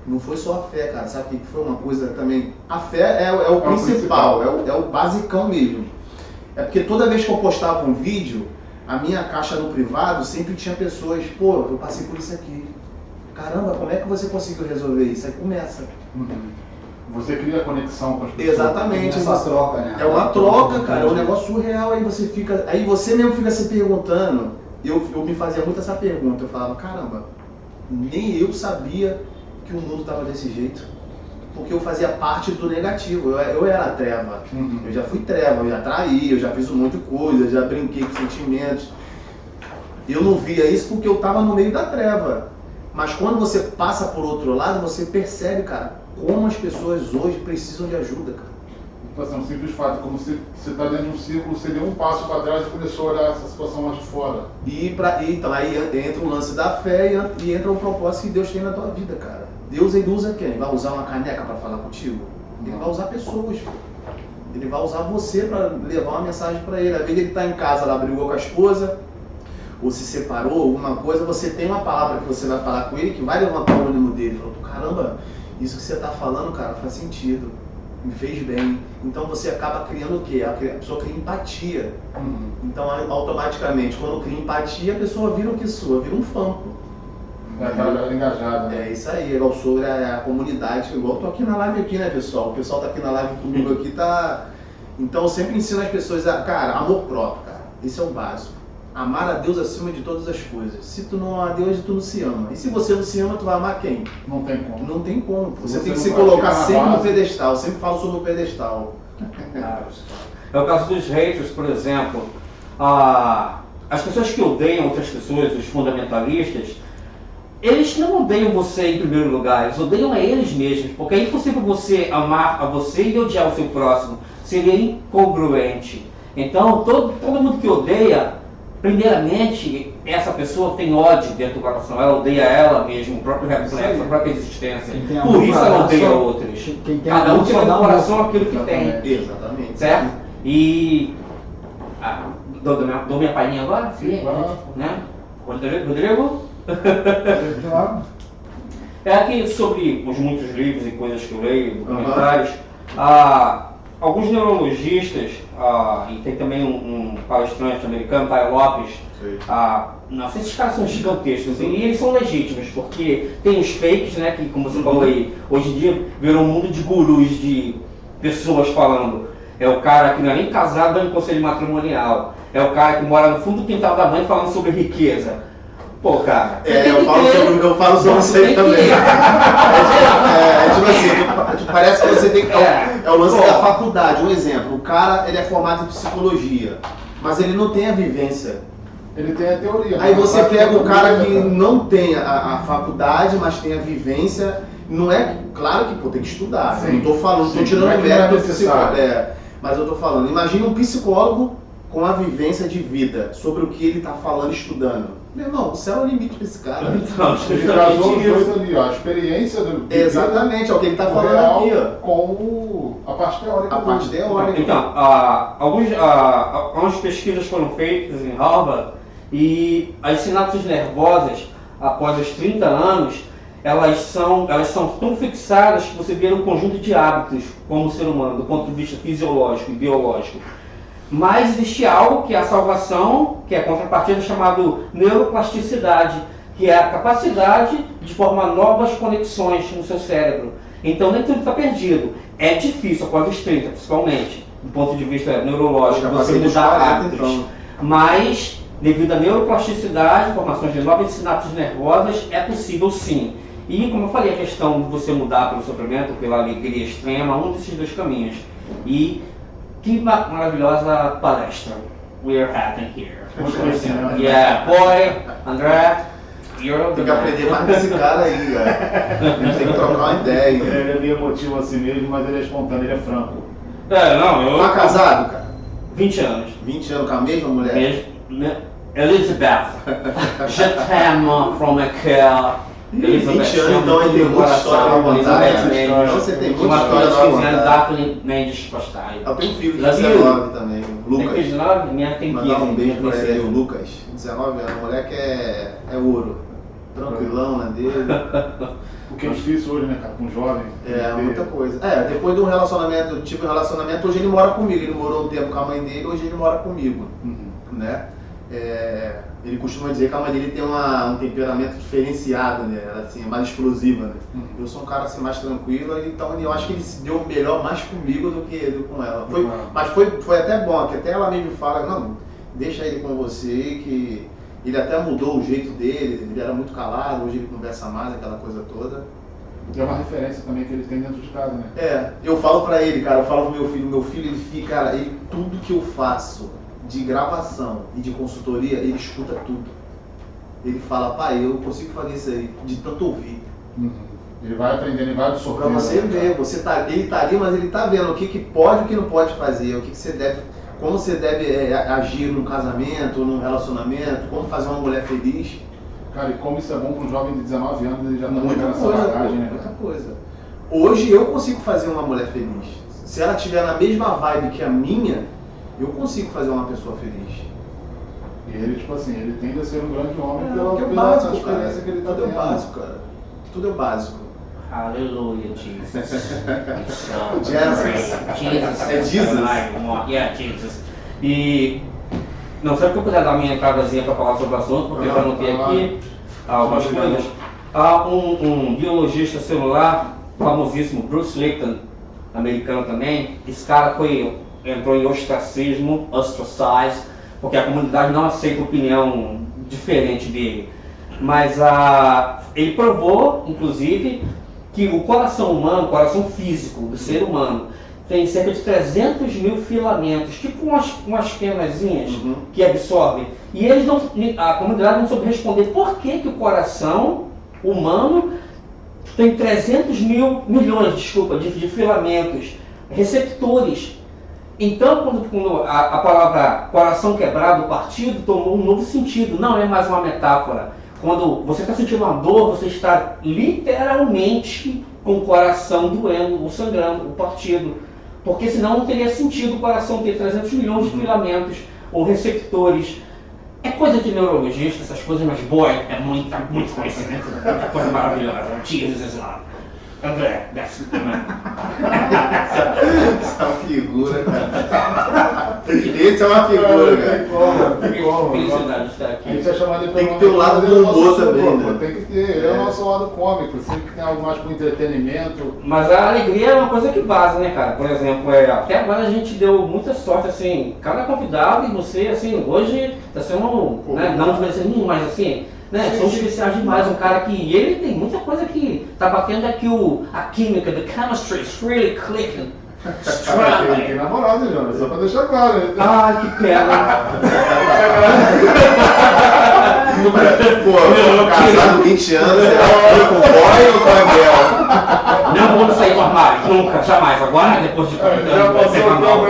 Não foi só a fé, cara. Sabe o que foi uma coisa também? A fé é o principal, é o basicão mesmo. É porque toda vez que eu postava um vídeo, a minha caixa no privado sempre tinha pessoas, pô, eu passei por isso aqui. Caramba, como é que você conseguiu resolver isso? Aí começa. Você cria conexão com as pessoas. Exatamente. Essa troca, né? É uma troca, cara. É um negócio surreal. Aí você mesmo fica se perguntando. Eu me fazia muito essa pergunta. Eu falava, caramba, nem eu sabia que o mundo estava desse jeito. Porque eu fazia parte do negativo. Eu era a treva. Eu já fui treva, eu já traí, eu já fiz um monte de coisa, eu já brinquei com sentimentos. Eu não via isso porque eu estava no meio da treva. Mas quando você passa por outro lado, você percebe, cara, como as pessoas hoje precisam de ajuda, cara. É um simples fato, como se você está dentro de um círculo, você deu um passo para trás e começou a olhar essa situação mais de fora. Então aí entra o lance da fé e entra o propósito que Deus tem na tua vida, cara. Deus, ele usa quem? Vai usar uma caneca para falar contigo? Ele vai usar pessoas. Ele vai usar você para levar uma mensagem para ele. Às vezes ele está em casa, lá brigou com a esposa, ou se separou, alguma coisa, você tem uma palavra que você vai falar com ele que vai levantar o ânimo dele. Falou, caramba, isso que você está falando, cara, faz sentido. Me fez bem. Então você acaba criando o quê? A pessoa cria empatia. Então automaticamente, quando cria empatia, a pessoa vira o que sua? Vira um fã. É aquela galera engajada. É isso aí, igual sobre a comunidade, igual eu tô aqui na live aqui, né, pessoal? O pessoal tá aqui na live comigo aqui, tá... Então eu sempre ensino as pessoas a, cara, amor próprio, cara. Esse é o básico. Amar a Deus acima de todas as coisas. Se tu não ama a Deus, tu não se ama. E se você não se ama, tu vai amar quem? Não tem como. Não tem como. Você tem que não se vai colocar chegar na sempre no base. pedestal. Eu sempre falo sobre o pedestal. É o caso dos haters, por exemplo. As pessoas que odeiam outras pessoas, os fundamentalistas, eles não odeiam você em primeiro lugar, eles odeiam a eles mesmos, porque é impossível você amar a você e odiar o seu próximo, seria incongruente. Então, todo mundo que odeia, primeiramente, essa pessoa tem ódio dentro do coração, ela odeia ela mesma, o próprio reflexo, a própria existência. Por isso ela odeia outros. Cada um tem no coração aquilo que tem. Exatamente. Certo? E... dou minha palhinha agora? Sim, claro. Né? Rodrigo? Claro. É aqui sobre os muitos livros e coisas que eu leio, documentários. Alguns neurologistas, e tem também um palestrante americano, Ty Lopes, nossa, esses caras são gigantescos e eles são legítimos, porque tem os fakes, né, que como você falou aí, hoje em dia virou um mundo de gurus, de pessoas falando. É o cara que não é nem casado dando conselho matrimonial, é o cara que mora no fundo do quintal da mãe falando sobre riqueza. Pô, cara. Eu falo sobre isso aí também. Tipo assim, parece que você tem que. É o lance da faculdade. Um exemplo, o cara ele é formado em psicologia, mas ele não tem a vivência. Ele tem a teoria. Aí você pega o cara que não tem a faculdade, mas tem a vivência. Não é. Claro que pô, tem que estudar. Sim. Não tô falando, não tô tirando não é o que não é mérito do necessário. psicólogo. Mas eu tô falando, imagina um psicólogo com a vivência de vida, sobre o que ele tá falando, estudando. Meu irmão, o céu é o limite pra esse cara. Então, Ele casou os justamente dois isso. ali, ó, a experiência do Exatamente, é o que ele tá o falando real aqui, ó. com a parte teórica. A parte teórica. Então, algumas pesquisas foram feitas em Harvard e as sinapses nervosas, após os 30 anos, elas são tão fixadas que você vê um conjunto de hábitos como ser humano, do ponto de vista fisiológico e biológico. Mas existe algo que é a salvação, que é a contrapartida chamado neuroplasticidade, que é a capacidade de formar novas conexões no seu cérebro. Então nem tudo está perdido. É difícil, após os 30 principalmente, do ponto de vista neurológico, você mudar hábitos. Mas, devido à neuroplasticidade, formações de novas sinapses nervosas, é possível sim. E, como eu falei, a questão de você mudar pelo sofrimento, pela alegria extrema, um desses dois caminhos. E que maravilhosa palestra. we're having here. Yeah, boy, André, you're Tem the que aprender mais desse cara aí, cara. A gente tem que trocar uma ideia. Ele é meio emotivo assim mesmo, mas ele é espontâneo, ele é franco. Não, eu... Tá casado, cara? 20 anos. 20 anos com a mesma mulher? Elizabeth, je t'aime from a cœur. 20 anos, então ele tem muita história pra contar, né? Então você tem muita história pra contar. Daphne Mendes Costa. Eu tenho um filho de Love 19 também, o Tem Lucas. 19? Minha tem 15. Mandar um beijo pra ele aí, princesa. o Lucas. 19 anos, o moleque é ouro. Tranquilão na dele. O que é difícil hoje, né, cara, com um jovem. É, muita coisa. Depois de um relacionamento, eu tive um relacionamento, hoje ele mora comigo. Ele morou um tempo com a mãe dele, hoje ele mora comigo. Né? Ele costuma dizer que a mãe dele tem um temperamento diferenciado, né? Assim, mais explosiva, né? Eu sou um cara assim, mais tranquilo, então eu acho que ele se deu melhor mais comigo do que com ela. Mas foi até bom, que até ela mesmo fala, não, deixa ele com você, que ele até mudou o jeito dele, ele era muito calado, hoje ele conversa mais, aquela coisa toda. É uma referência também que ele tem dentro de casa, né? Eu falo pra ele, cara, eu falo pro meu filho ele fica, cara, tudo que eu faço de gravação e de consultoria, ele escuta tudo. Ele fala, pai, eu consigo fazer isso aí, de tanto ouvir. Ele vai aprendendo, ele vai absorvendo. Pra você ver, ele tá ali, mas ele tá vendo o que pode e o que não pode fazer, o que você deve, como você deve agir num casamento, num relacionamento, como fazer uma mulher feliz. Cara, e como isso é bom para um jovem de 19 anos, ele já tá Muita pegando essa coisa, bagagem, né? muita coisa. Hoje eu consigo fazer uma mulher feliz. Se ela estiver na mesma vibe que a minha, eu consigo fazer uma pessoa feliz. E ele, tipo assim, ele tende a ser um grande homem Porque é o pela básico, experiência cara. que ele tá Tudo é tendo. básico, cara. Tudo é básico. Hallelujah, Jesus. So, Jesus. Jesus. É Jesus? Yeah, Jesus. E não sei que eu puder dar minha entradazinha para falar sobre o assunto, porque eu já anotei aqui algumas coisas. Há um biologista celular famosíssimo, Bruce Lipton, americano também. Esse cara entrou em ostracized, porque a comunidade não aceita opinião diferente dele. Mas ele provou, inclusive, que o coração humano, o coração físico do ser humano, tem cerca de 300 mil filamentos, tipo umas penazinhas que absorvem. E a comunidade não soube responder por que o coração humano tem 300 milhões de filamentos, receptores. Então, quando a palavra coração quebrado, partido, tomou um novo sentido, não é mais uma metáfora. Quando você está sentindo uma dor, você está literalmente com o coração doendo, ou sangrando, ou partido. Porque senão não teria sentido o coração ter 300 milhões de filamentos ou receptores. É coisa de neurologista, essas coisas, mas boy, é muito conhecimento, é coisa maravilhosa. Jesus is love. André, that's it, man. Essa é uma figura, cara. Esse é uma figura, cara. Tem como. Felicidade de estar A aqui. gente vai chamar ele Tem pelo que ter o nome, lado mas do ele é o nosso humor também, humor, né? pô. Tem que ter, ele é o nosso lado cômico, sempre tem algo mais pro entretenimento. Mas a alegria é uma coisa que vaza, né, cara? Por exemplo, até agora a gente deu muita sorte, assim, cada convidado e você, assim, hoje tá sendo, né, não desmerecendo nenhum, mas assim, né, são especiais demais, um cara que, ele tem muita coisa que tá batendo aqui a química, the chemistry is really clicking. Tem namorado, né, Jonas? Só pra deixar claro. Né? Ai, que pena. Pô, casado 20 anos, você foi com o boy ou com a girl? Não vou sair do armário, nunca, jamais. Agora, depois de 40 Já anos, vai ser passou normal.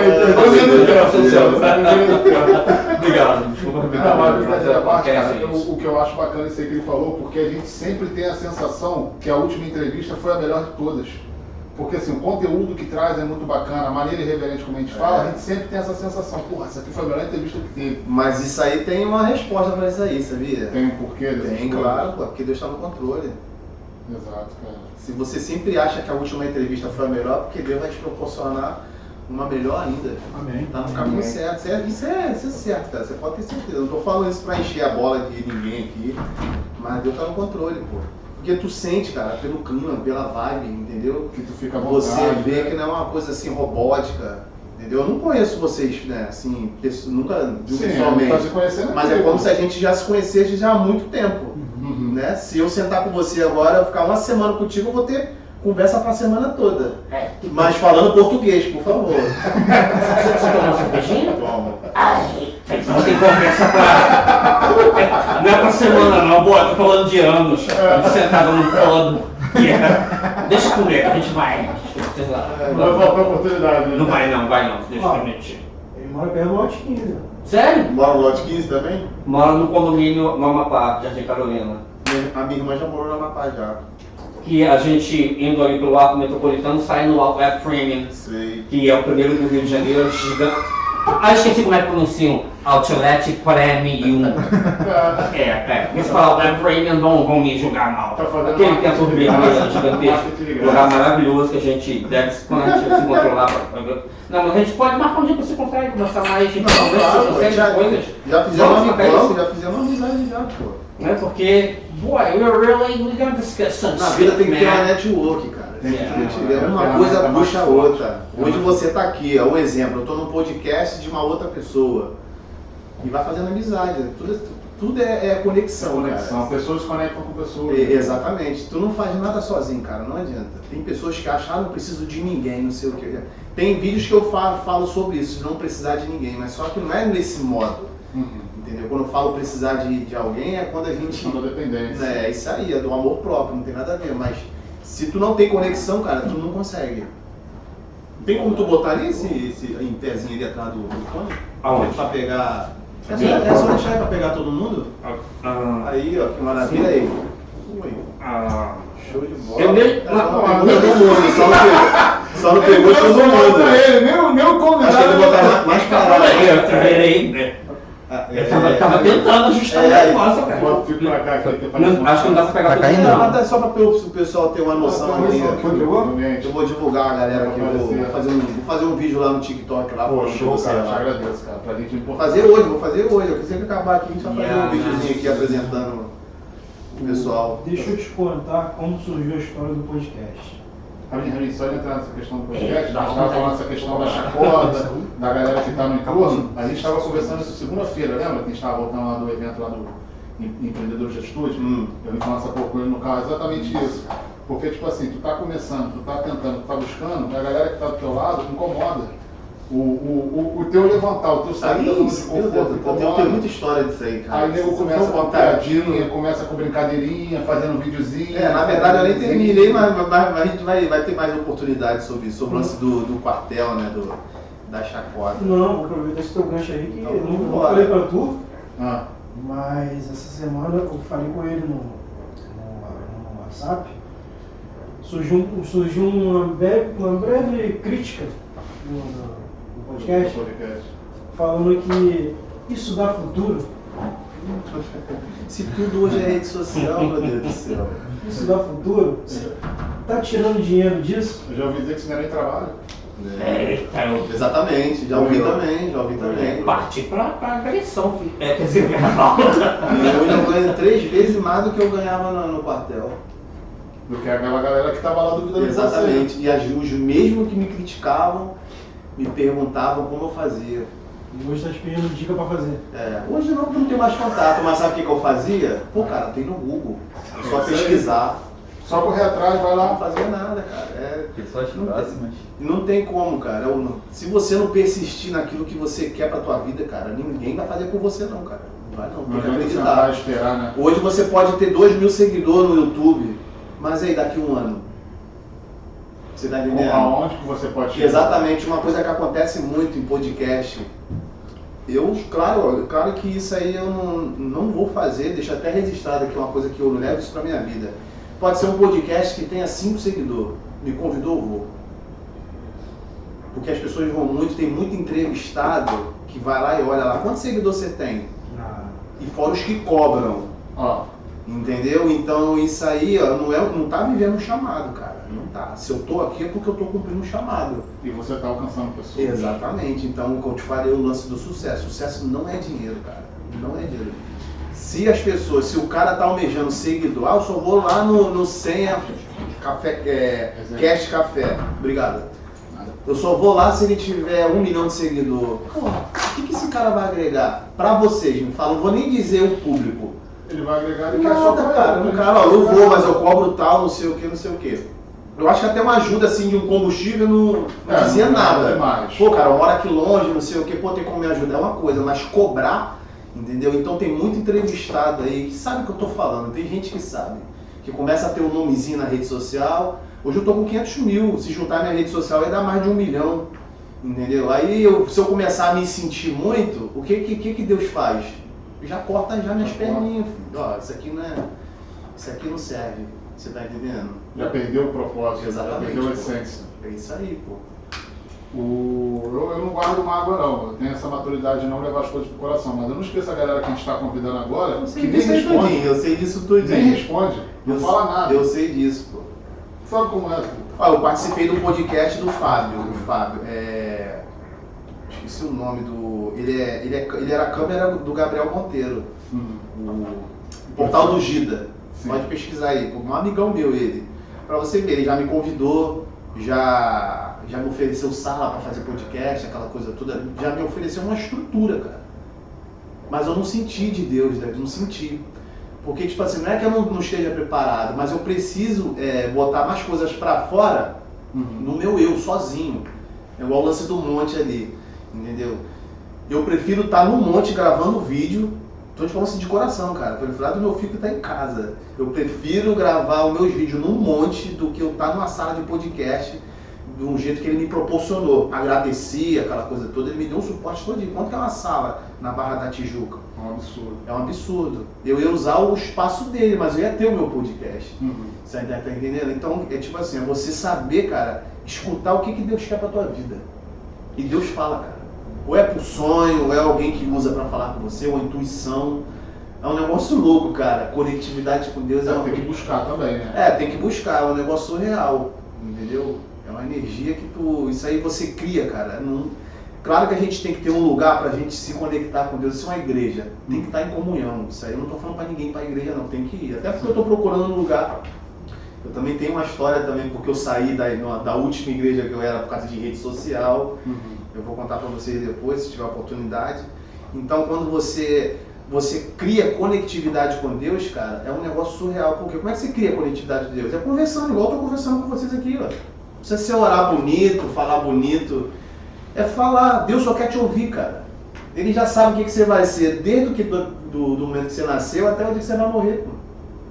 Obrigado, desculpa. Não, mas brincadeira à parte, cara, Esquece isso. o que eu acho bacana isso aí que ele falou, porque a gente sempre tem a sensação que a última entrevista foi a melhor de todas. Porque assim, o conteúdo que traz é muito bacana, a maneira irreverente como a gente fala, a gente sempre tem essa sensação, porra, essa aqui foi a melhor entrevista que teve. Mas isso aí tem uma resposta pra isso aí, sabia? Tem um porquê dessas Tem, coisas. claro, pô, porque Deus está no controle. Exato, cara. Se você sempre acha que a última entrevista foi a melhor, porque Deus vai te proporcionar uma melhor ainda. Amém. Tá no caminho certo. Isso é certo, cara. Você pode ter certeza. Eu não tô falando isso pra encher a bola de ninguém aqui, mas Deus tá no controle, pô. Porque tu sente, cara, pelo clima, pela vibe, entendeu? Que tu fica à vontade. Você vê que não é uma coisa assim robótica, entendeu? Eu não conheço vocês, né, assim, nunca vi pessoalmente. Tá se conhecendo Mas aqui, é como pô. se a gente já se conhecesse já há muito tempo, né? Se eu sentar com você agora, eu ficar uma semana contigo, eu vou ter conversa pra semana toda. Mas falando português, por favor. Você tomou uma cervejinha? Toma. Ai, fez Então tem conversa pra... Não é pra semana não, boa, tô falando de anos. Sentado num plano. Deixa comigo, a gente vai. Sei lá. Vai faltar oportunidade, né? Não vai não, deixa eu mentir. Ele mora perto do lote 15. Né? Sério? Mora no lote 15 também? Mora no condomínio no Amapá, Jardim Carolina. A minha irmã já morou no Amapá já. Que a gente, indo ali pelo arco metropolitano, sai no Outlet Premium, Sei. que é o primeiro do Rio de Janeiro, gigante. Ah, esqueci como é que pronunciam. Outlet Premium. Porque se falar Outlet Premium vão me julgar mal. Tá fazendo Aquele que é marketing. sobremesa gigantesco, Marketing de graça. lugar maravilhoso que a gente deve, quando a gente se controlar pra ver. Não, mas a gente pode marcar um dia pra você comprar e conversar mais, tipo, Claro, coisas. já fizemos Vamos marcar isso. já fizemos uma amizade já, pô. Né? Porque, Boy, we're gonna discuss some Na vida tem que ter uma man. network, cara. Tem que ter É. uma É. coisa É. puxa a É. outra. É. Hoje você tá aqui, é um exemplo. Eu tô num podcast de uma outra pessoa. E vai fazendo amizade. Tudo é conexão, Conexão. cara. Pessoas se conectam com pessoas. Exatamente. Tu não faz nada sozinho, cara. Não adianta. Tem pessoas que acham, não preciso de ninguém, não sei o que. Tem vídeos que eu falo sobre isso, de não precisar de ninguém. Mas só que não é nesse modo. Uhum. Entendeu? Quando eu falo precisar de alguém, é quando a gente... Questão da dependência. É isso aí, é do amor próprio, não tem nada a ver. Mas se tu não tem conexão, cara, tu não consegue. Tem como tu botar ali esse em pezinho ali atrás do fone? Aonde? Pra pegar... É só deixar aí pra pegar todo mundo? Aí, ó, que maravilha aí. Ui, show de bola. Eu dei- Só não pegou todo mundo. Pra ele, nem o Acho que ele convidado. botar mais parado. Eu tava tentando ajustar o negócio, cara. Bota o fio pra cá, que Não, acho que não dá pra pegar Tá todo caindo? mundo. Não, mas é só para o pessoal ter uma noção aqui. Eu vou divulgar a galera aqui, vou fazer um vídeo lá no TikTok lá. Pô, pra show, você cara, te lá. agradeço, cara. Pra gente é Vou importante. fazer hoje. Eu sempre que acabar aqui, a gente vai fazer um videozinho aqui apresentando o pessoal. Deixa eu te contar como surgiu a história do podcast. Ramin, só de entrar nessa questão do podcast, a gente estava falando essa questão da chacota, da galera que está no entorno. A gente estava conversando isso segunda-feira, lembra? Que a gente estava voltando lá do evento lá do Empreendedores de Atitude. Eu vim falar essa pouco com ele no carro, exatamente isso. Porque, tipo assim, tu tá começando, tu tá tentando, tu tá buscando, a galera que tá do teu lado incomoda. O teu levantar, o teu sair da zona de conforto Eu tenho incomoda. muita história disso aí, cara. Aí o nego começa com piadinha, começa com brincadeirinha, fazendo videozinho. Na verdade eu nem terminei, mas a gente vai ter mais oportunidades sobre isso, sobre o lance do quartel, né? Da chacota. Não, vou aproveitar esse teu gancho aí que Então, eu não bora. falei pra tu, Ah, mas essa semana eu falei com ele no WhatsApp. Surgiu uma breve crítica no podcast, falando que isso dá futuro. Se tudo hoje é rede social, meu Deus do céu. Isso dá futuro? Você tá tirando dinheiro disso? eu já ouvi dizer que isso não era em trabalho. Eita, eu Exatamente, já ouvi também. parti pra agressão, filho. Quer dizer, verbal. E hoje eu ganho 3 vezes mais do que eu ganhava no quartel. Do que aquela galera que tava lá duvidando de você. Exatamente. E os mesmos que me criticavam, me perguntavam como eu fazia. E hoje tá te pedindo dica pra fazer. Hoje não, porque não tenho mais contato, mas sabe o que eu fazia? Pô, cara, tem no Google. É só pesquisar. Só correr atrás, vai Não lá. fazia nada, cara. Pessoas próximas. Não tem como, cara. Se você não persistir naquilo que você quer pra tua vida, cara, ninguém vai fazer por você não, cara. Não vai não, tem Não que adianta sentar e acreditar. esperar, né? Hoje você pode ter 2.000 seguidores no YouTube, mas aí daqui um ano. Você tá entendendo? Aonde que você pode chegar? Exatamente, uma coisa que acontece muito em podcast. Claro que isso aí eu não vou fazer, deixa até registrado aqui uma coisa que eu levo isso pra minha vida. Pode ser um podcast que tenha 5 seguidores. Me convidou, eu vou. Porque as pessoas vão muito, tem muito entrevistado que vai lá e olha lá, quantos seguidores você tem? E fora os que cobram. Ó, Entendeu? Então isso aí ó, não tá vivendo um chamado, cara. Não tá. Se eu tô aqui é porque eu tô cumprindo um chamado. e você tá alcançando pessoas. Exatamente. Então, como eu te falei, o lance do sucesso. Sucesso não é dinheiro, cara. Não é dinheiro. Se o cara tá almejando seguidor, eu só vou lá no Senha Café, Cast Café. Obrigado. Eu só vou lá se ele tiver 1 milhão de seguidor. Pô, o que esse cara vai agregar? Pra vocês, me falam, não vou nem dizer o público. Ele vai agregar e quer só Nada, cara. No cara, ó, eu vou, mas eu cobro tal, não sei o que, não sei o que. Eu acho que até uma ajuda assim de um combustível não dizia não nada. demais. Pô, cara, uma hora aqui longe, não sei o que, pô, tem como me ajudar, é uma coisa, mas cobrar, entendeu? Então tem muito entrevistado aí que sabe o que eu tô falando, tem gente que sabe, que começa a ter um nomezinho na rede social. Hoje eu tô com 500 mil, se juntar minha rede social vai dar mais de 1 milhão, entendeu? Aí se eu começar a me sentir muito, o que Deus faz? Já corta já minhas perninhas, filho. Ó, isso aqui não serve, você tá entendendo? Já perdeu o propósito, Exatamente, já perdeu a pô. essência. É isso aí, pô. Eu não guardo mágoa não, eu tenho essa maturidade de não levar as coisas pro coração, mas eu não esqueço a galera que a gente está convidando agora, Eu que sei nem disso aí responde, tudinho, eu sei disso tudinho. nem responde, não fala nada. Eu sei disso, pô. Sabe como é? Ó, eu participei do podcast do Fábio. Esqueci o nome do. Ele era a câmera do Gabriel Monteiro. O Portal do Gida. Sim. Pode pesquisar aí. Um amigão meu ele. Pra você ver, ele já me convidou, já me ofereceu sala pra fazer podcast, aquela coisa toda. Já me ofereceu uma estrutura, cara. Mas eu não senti de Deus, né? Eu não senti. Porque, tipo assim, não é que eu não esteja preparado, mas eu preciso botar mais coisas pra fora no meu eu, sozinho. É igual o lance do monte ali, entendeu? Eu prefiro estar no monte gravando vídeo, tô te falando assim de coração, cara. Eu prefiro do meu filho que tá em casa. Eu prefiro gravar os meus vídeos num monte do que eu estar numa sala de podcast de um jeito que ele me proporcionou. Agradeci, aquela coisa toda, ele me deu um suporte todo. Quanto que é uma sala na Barra da Tijuca? É um absurdo. É um absurdo. Eu ia usar o espaço dele, mas eu ia ter o meu podcast. Você tá entendendo? Então, é tipo assim, é você saber, cara, escutar o que Deus quer pra tua vida. E Deus fala, cara. Ou é pro sonho, ou é alguém que usa pra falar com você, ou a intuição. É um negócio louco, cara. Conectividade com Deus é uma Tem que buscar também, né? tem que buscar, é um negócio surreal, entendeu? É uma energia que isso aí você cria, cara. Claro que a gente tem que ter um lugar pra gente se conectar com Deus, isso é uma igreja, tem que estar em comunhão. Isso aí eu não tô falando pra ninguém ir pra igreja não, tem que ir. Até porque eu tô procurando um lugar. Eu também tenho uma história também, porque eu saí da última igreja que eu era por causa de rede social. Eu vou contar pra vocês depois, se tiver oportunidade. Então quando você cria conectividade com Deus, cara, é um negócio surreal. Porque como é que você cria conectividade com Deus? É conversando, igual eu tô conversando com vocês aqui, ó. Não precisa ser orar bonito, falar bonito. É falar, Deus só quer te ouvir, cara. Ele já sabe o que você vai ser, desde do momento que você nasceu até o dia que você vai morrer, pô.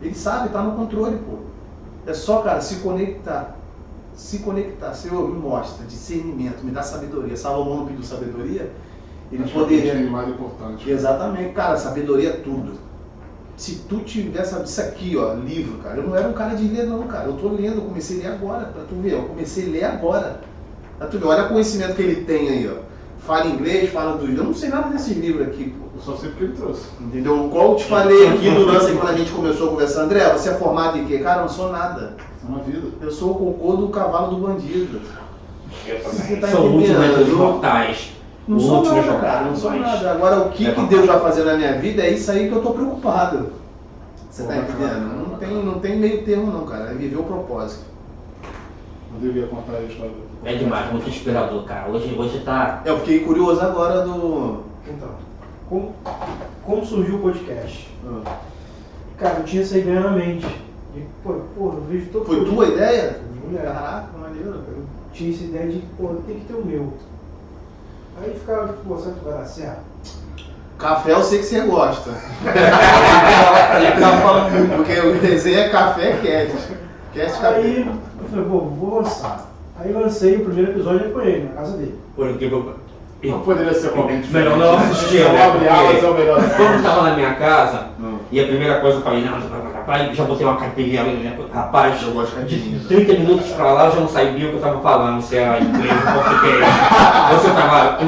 Ele sabe, tá no controle, pô. É só, cara, se conectar. Se conectar. Senhor, me mostra discernimento, me dá sabedoria. Salomão não pediu sabedoria? Ele Acho poderia. que é o mais importante. Exatamente, cara, sabedoria é tudo. Se tu tivesse isso aqui, ó, livro, cara, eu não era um cara de ler não, cara. Eu tô lendo, eu comecei a ler agora, pra tu ver, eu comecei a ler agora. Pra tu ver, olha o conhecimento que ele tem aí, ó. Fala inglês, fala do... Eu não sei nada desses livros aqui, pô. Eu só sei porque ele trouxe. Entendeu? Qual eu te falei aqui no lance quando a gente começou a conversar, André, você é formado em quê? Cara, eu não sou nada. Isso é uma vida. Eu sou o cocô do cavalo do bandido. Você tá São últimos entendendo? dos mortais. Não sou Últimos nada, cara, não sou mortais. nada. Agora, o que Deus vai fazer na minha vida é isso aí que eu tô preocupado. Você tá entendendo? Não tem meio termo não, cara. É viver o propósito. Eu devia contar a história. É demais, muito inspirador, cara. Hoje tá. Eu fiquei curioso agora do... Então, como surgiu o podcast? Cara, eu tinha essa ideia na mente. De, eu vejo todo Foi podcast. tua ideia? Mulher. Caraca, maneiro. Eu tinha essa ideia de, tem que ter o meu. Aí ficava, será que vai dar certo? Café eu sei que você gosta. Porque o desenho é café cast. Aí eu falei, vou lançar. Aí lancei o primeiro episódio com ele, na casa dele. Por incrível. Não poderia ser com alguém diferente. Melhor não assistir, Não né? abre alas é o melhor. Quando eu tava na minha casa, e a primeira coisa eu falei, não, rapaz, já botei uma caipirinha ali, né? Rapaz, Eu gosto de caipirinha. de 30 minutos pra lá eu já não sabia o que eu tava falando, se era inglês ou português.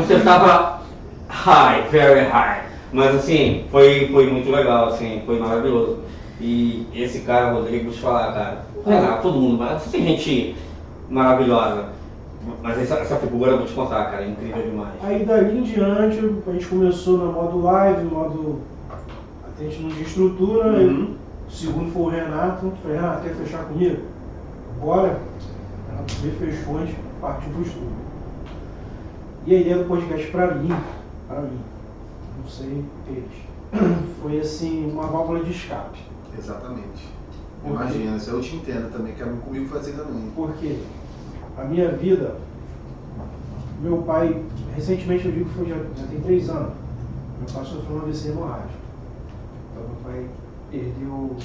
Você tava high, very high. Mas assim, foi muito legal, assim, foi maravilhoso. E esse cara, Rodrigo, vou te falar, cara, legal, todo mundo, mas tem gente maravilhosa. Mas essa figura eu vou te contar, cara, é incrível demais. Aí dali em diante a gente começou no modo live, no modo. A gente não tinha estrutura, o segundo foi o Renato. Eu falei, Renato, quer fechar comigo? Bora. O Renato me fechou, a gente partiu pro estúdio. E a ideia do podcast pra mim, não sei eles, foi assim, uma válvula de escape. Exatamente. Imagina, isso eu te entendo também, que comigo foi assim também. Porque a minha vida, meu pai, recentemente eu digo que já tem 3 anos, meu pai sofreu uma AVC hemorrágico. Então meu pai perdeu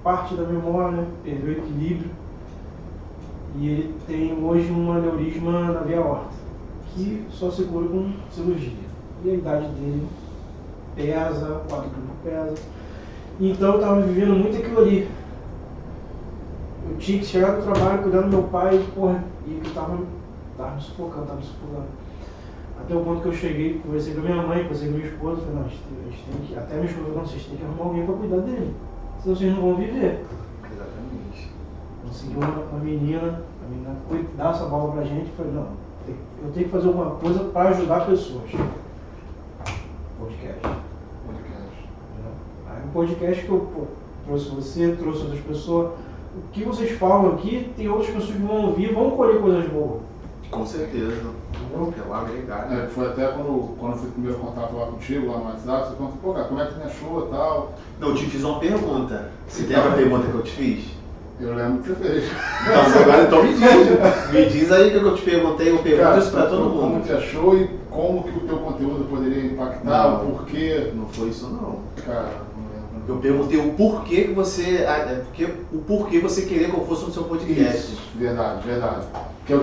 parte da memória, perdeu o equilíbrio e ele tem hoje um aneurisma na via aorta, que só se cura com cirurgia. E a idade dele pesa, o quadrúpede pesa. Então eu estava vivendo muito aquilo ali. Eu tinha que chegar do trabalho, cuidar do meu pai, porra, e eu tava me sufocando. Até o ponto que eu cheguei, conversei com a minha mãe, conversei com a minha esposa, falei, não, a gente tem que, até a minha esposa, não, vocês têm que arrumar alguém para cuidar dele, senão vocês não vão viver. Exatamente. Consegui uma menina, a menina dar essa bola pra gente, falei, não, eu tenho que fazer alguma coisa para ajudar pessoas. Podcast. Aí um podcast que eu trouxe você, trouxe outras pessoas. O que vocês falam aqui, tem outras pessoas que vão ouvir, vão colher coisas boas. Com certeza. É o agregar, né? Foi até quando eu fui primeiro contato lá contigo, lá no WhatsApp, você contou, pô, cara, como é que me achou e tal? Não, eu te fiz uma pergunta. Você lembra a pergunta que eu te fiz? Eu lembro que você fez. Não, agora então me diz. Me diz aí o que eu te perguntei, eu pergunto isso pra todo mundo. Como te achou e como que o teu conteúdo poderia impactar, Não, o porquê. Não foi isso não. Cara, não lembro. Eu perguntei o porquê que você. O porquê você queria que eu fosse no seu podcast. Isso, verdade. Que eu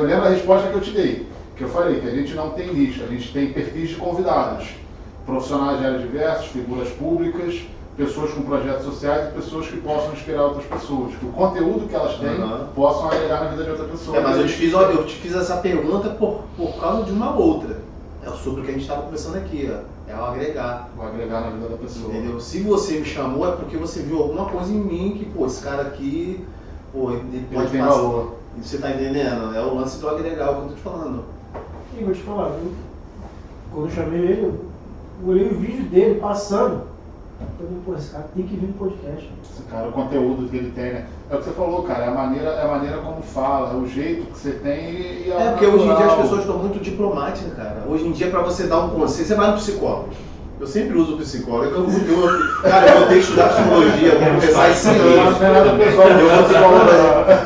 lembro a resposta que eu te dei. Que eu falei que a gente não tem nicho, a gente tem perfis de convidados. Profissionais de áreas diversas, figuras públicas, pessoas com projetos sociais e pessoas que possam inspirar outras pessoas. Que o conteúdo que elas têm possam agregar na vida de outra pessoa. Mas eu te fiz essa pergunta por causa de uma outra. É sobre o que a gente estava conversando aqui, ó. É o agregar. Vou agregar na vida da pessoa. Entendeu? Se você me chamou é porque você viu alguma coisa em mim que, pô, esse cara aqui, pô, ele pode tem passar. valor. Você tá entendendo? É o lance do agregar, o que eu tô te falando. E vou te falar, quando eu chamei ele, eu olhei o vídeo dele passando. Eu falei, pô, esse cara tem que vir no podcast. Esse cara, o conteúdo que ele tem, né? É o que você falou, cara, é a maneira como fala, é o jeito que você tem e É porque hoje em dia as pessoas estão muito diplomáticas, cara. Hoje em dia, pra você dar um conselho, você vai no psicólogo. Eu sempre uso o psicólogo. Cara, eu vou ter que estudar psicologia, vou começar esse ano.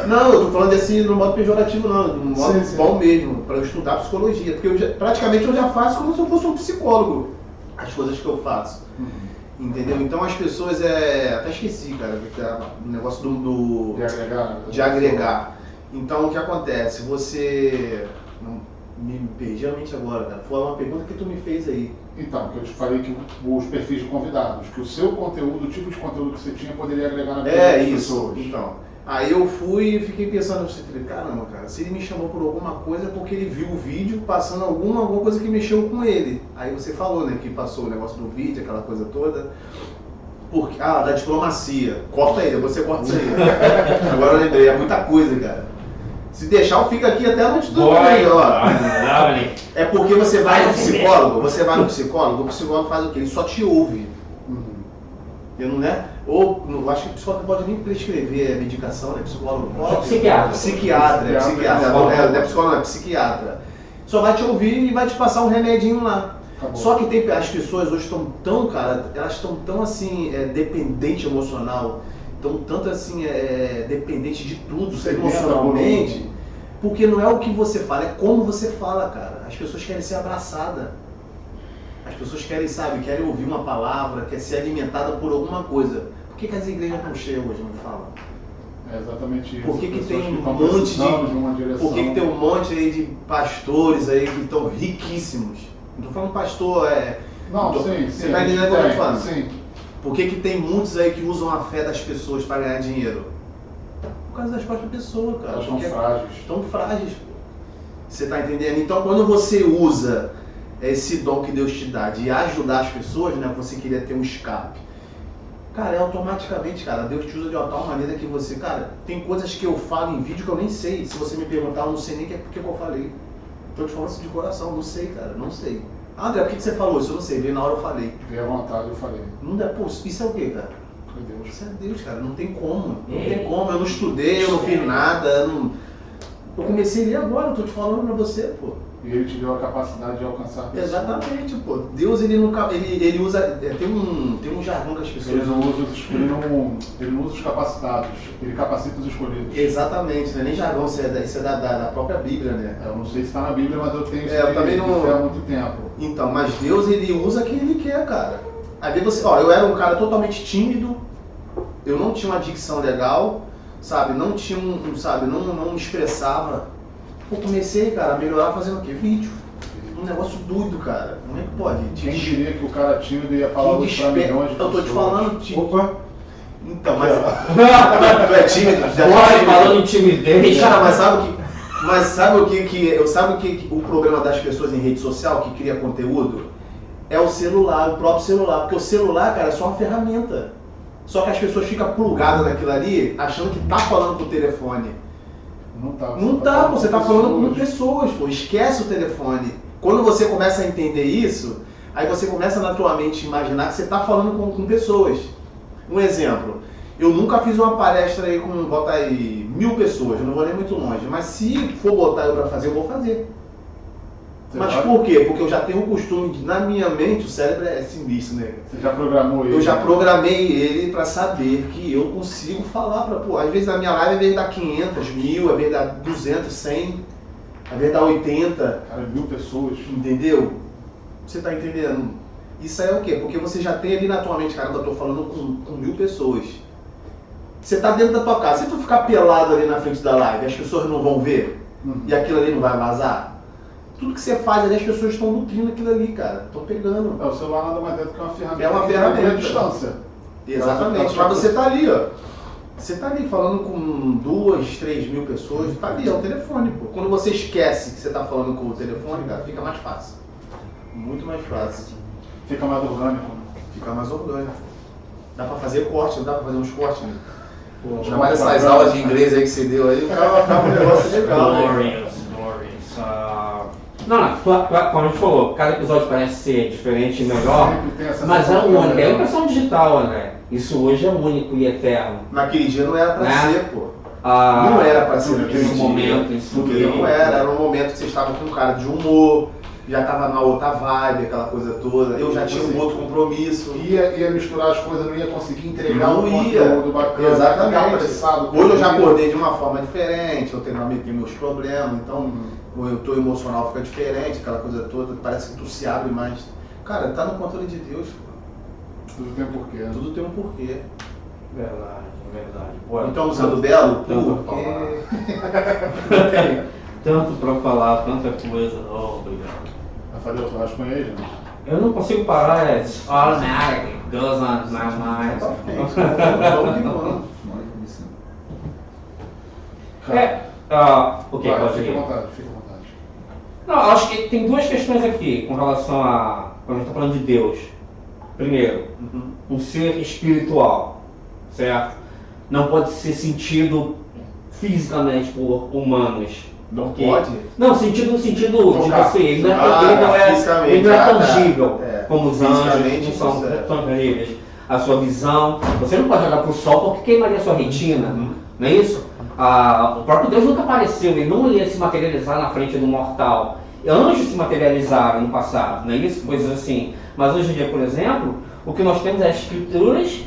Não, eu tô falando assim no modo pejorativo, não, no modo bom mesmo, pra eu estudar psicologia. Porque praticamente eu já faço como se eu fosse um psicólogo, as coisas que eu faço. Entendeu? Então as pessoas até esqueci, cara, o negócio de agregar. Então o que acontece? Você. Me perdi a mente agora, cara. Foi uma pergunta que tu me fez aí. Então, que eu te falei que os perfis de convidados, que o seu conteúdo, o tipo de conteúdo que você tinha poderia agregar na vida das pessoas. Então. Aí eu fui e fiquei pensando, eu falei, caramba, cara, se ele me chamou por alguma coisa é porque ele viu o vídeo passando alguma coisa que mexeu com ele. Aí você falou, né, que passou o negócio do vídeo, aquela coisa toda. Porque, da diplomacia. Corta aí, você corta isso aí. Agora eu lembrei, é muita coisa, cara. Se deixar, eu fico aqui até a noite toda. É porque você vai no psicólogo, o psicólogo faz o quê? Ele só te ouve. Eu não é? Ou não, acho que o psicólogo não pode nem prescrever medicação, né? Psicólogo pode. Psiquiatra. Não é psicólogo, não é psiquiatra. Só vai te ouvir e vai te passar um remedinho lá. Acabou. Só que as pessoas hoje estão tão, cara, elas estão tão assim, dependente emocional, estão tanto assim, dependente de tudo, emocionalmente, porque não é o que você fala, é como você fala, cara. As pessoas querem ser abraçadas. As pessoas querem ouvir uma palavra, querem ser alimentada por alguma coisa. Por que as igrejas estão cheias hoje, me fala? É exatamente isso. Por que tem um monte aí de pastores aí que estão riquíssimos? Não estou falando pastor, sim. Você está entendendo o que eu estou falando? Sim. Por que tem muitos aí que usam a fé das pessoas para ganhar dinheiro? Por causa das próprias pessoas, cara. Elas são frágeis. Estão frágeis, pô. Você está entendendo? Então, quando você usa esse dom que Deus te dá de ajudar as pessoas, né? Você queria ter um escape. Cara, automaticamente, cara, Deus te usa de uma tal maneira que você, cara, tem coisas que eu falo em vídeo que eu nem sei. Se você me perguntar, eu não sei nem porque eu falei. Tô te falando isso de coração, não sei, cara, não sei. André, por que você falou isso? Eu não sei, veio na hora eu falei. Veio à vontade, eu falei. Não dá, pô, isso é o quê, cara? Foi Deus. Isso é Deus, cara, não tem como. Não tem como, eu não estudei, eu não fiz nada, eu comecei a ler agora, eu tô te falando pra você, pô. E ele te deu a capacidade de alcançar pessoas. Exatamente, pô. Deus, ele nunca. Ele usa. Tem um jargão que as pessoas. Ele não usa os capacitados, ele capacita os escolhidos. Exatamente, não é nem jargão, isso é da própria Bíblia, né? Eu não sei se está na Bíblia, mas eu tenho isso eu também não... há muito tempo. Então, mas Deus, ele usa quem ele quer, cara. Às vezes você, ó, eu era um cara totalmente tímido, eu não tinha uma dicção legal, sabe? Não tinha sabe, não me expressava. Pô, comecei, cara, a melhorar fazendo o quê? Vídeo. Um negócio doido, cara. Como é que pode? Quem diria que o cara tímido ia falar hoje pra milhões de pessoas? Eu tô te falando, tímido. Opa! Então, mas... tu é tímido? Falando em timidez. Cara, mas sabe o que o problema das pessoas em rede social que cria conteúdo? É o celular, o próprio celular. Porque o celular, cara, é só uma ferramenta. Só que as pessoas ficam plugadas naquilo ali, achando que tá falando com o telefone. Não tá, pô, você tá falando com pessoas, pô. Esquece o telefone. Quando você começa a entender isso, aí você começa naturalmente a imaginar que você tá falando com pessoas. Um exemplo, eu nunca fiz uma palestra aí com, bota aí, 1000 pessoas, eu não vou nem muito longe, mas se for botar eu pra fazer, eu vou fazer. Mas por quê? Porque eu já tenho o costume de, na minha mente, o cérebro é sinistro, né? Você já programou ele? Eu já programei ele pra saber que eu consigo falar pra, pô, às vezes na minha live, às vezes dá 500, 1000, às vezes dá 200, 100, às vezes dá 80. Cara, 1000 pessoas. Entendeu? Você tá entendendo? Isso aí é o quê? Porque você já tem ali na tua mente, cara, eu tô falando com 1000 pessoas. Você tá dentro da tua casa, se tu ficar pelado ali na frente da live, as pessoas não vão ver? E aquilo ali não vai vazar? Tudo que você faz ali, as pessoas estão nutrindo aquilo ali, cara. Estão pegando. O celular nada mais é do que uma ferramenta. É uma ferramenta. A distância. Exatamente. Mas você tá ali, ó. Você tá ali falando com 2, 3 mil pessoas, tá ali, é o telefone, pô. Quando você esquece que você tá falando com o telefone, cara, fica mais fácil. Muito mais fácil. Fica mais orgânico. Fica mais orgânico. Dá pra fazer corte, não dá pra fazer uns cortes, né? Pô, Ainda mais mais essas pra aulas de inglês aí que você deu aí, o cara vai ficar um negócio legal, né? Glorious. Não, como a gente falou, cada episódio parece ser diferente e melhor, Sempre tem essa mas é sensação único. de- É impressão digital, André. Isso hoje é único e eterno. Naquele dia não era pra Né? ser, pô. Ah, Não era pra ser naquele nesse dia. momento, isso Porque não era um momento que vocês estavam com um cara de humor, já tava na outra vibe, aquela coisa toda. Eu já tinha um outro compromisso. Ia misturar as coisas, não ia conseguir entregar Não um ia. conteúdo bacana. Exatamente. Ficar apressado. Hoje eu já acordei de uma forma diferente, eu tenho meus problemas, então o teu emocional fica diferente, aquela coisa toda, parece que tu se abre mais. Cara, tá no controle de Deus, pô. Tudo tem porquê. né? Tudo tem um porquê. Verdade. Pô, Então, usando belo, tanto pra porque... tanto pra falar, tanta coisa. Oh, obrigado. Rafael, tu raspa com ele, né? Eu não consigo parar, é automatic, goes on my mind. Vamos que vamos. Ok, Vai, pode fica ir. à vontade, fica à vontade. Não, acho que tem duas questões aqui com relação a quando a gente está falando de Deus. Primeiro, um ser espiritual, certo? Não pode ser sentido fisicamente por humanos. Não Porque- pode? Não, sentido no sentido de Tocar. você, ele não é, fisicamente, ele não é tá. tangível, É, como os anjos, fisicamente, não são isso é. tangíveis. A sua visão, você não pode olhar para o sol porque queimaria a sua retina, não é isso? O próprio Deus nunca apareceu, ele não ia se materializar na frente do mortal. Anjos se materializaram no passado, não é isso? Coisas assim. Mas hoje em dia, por exemplo, o que nós temos é as escrituras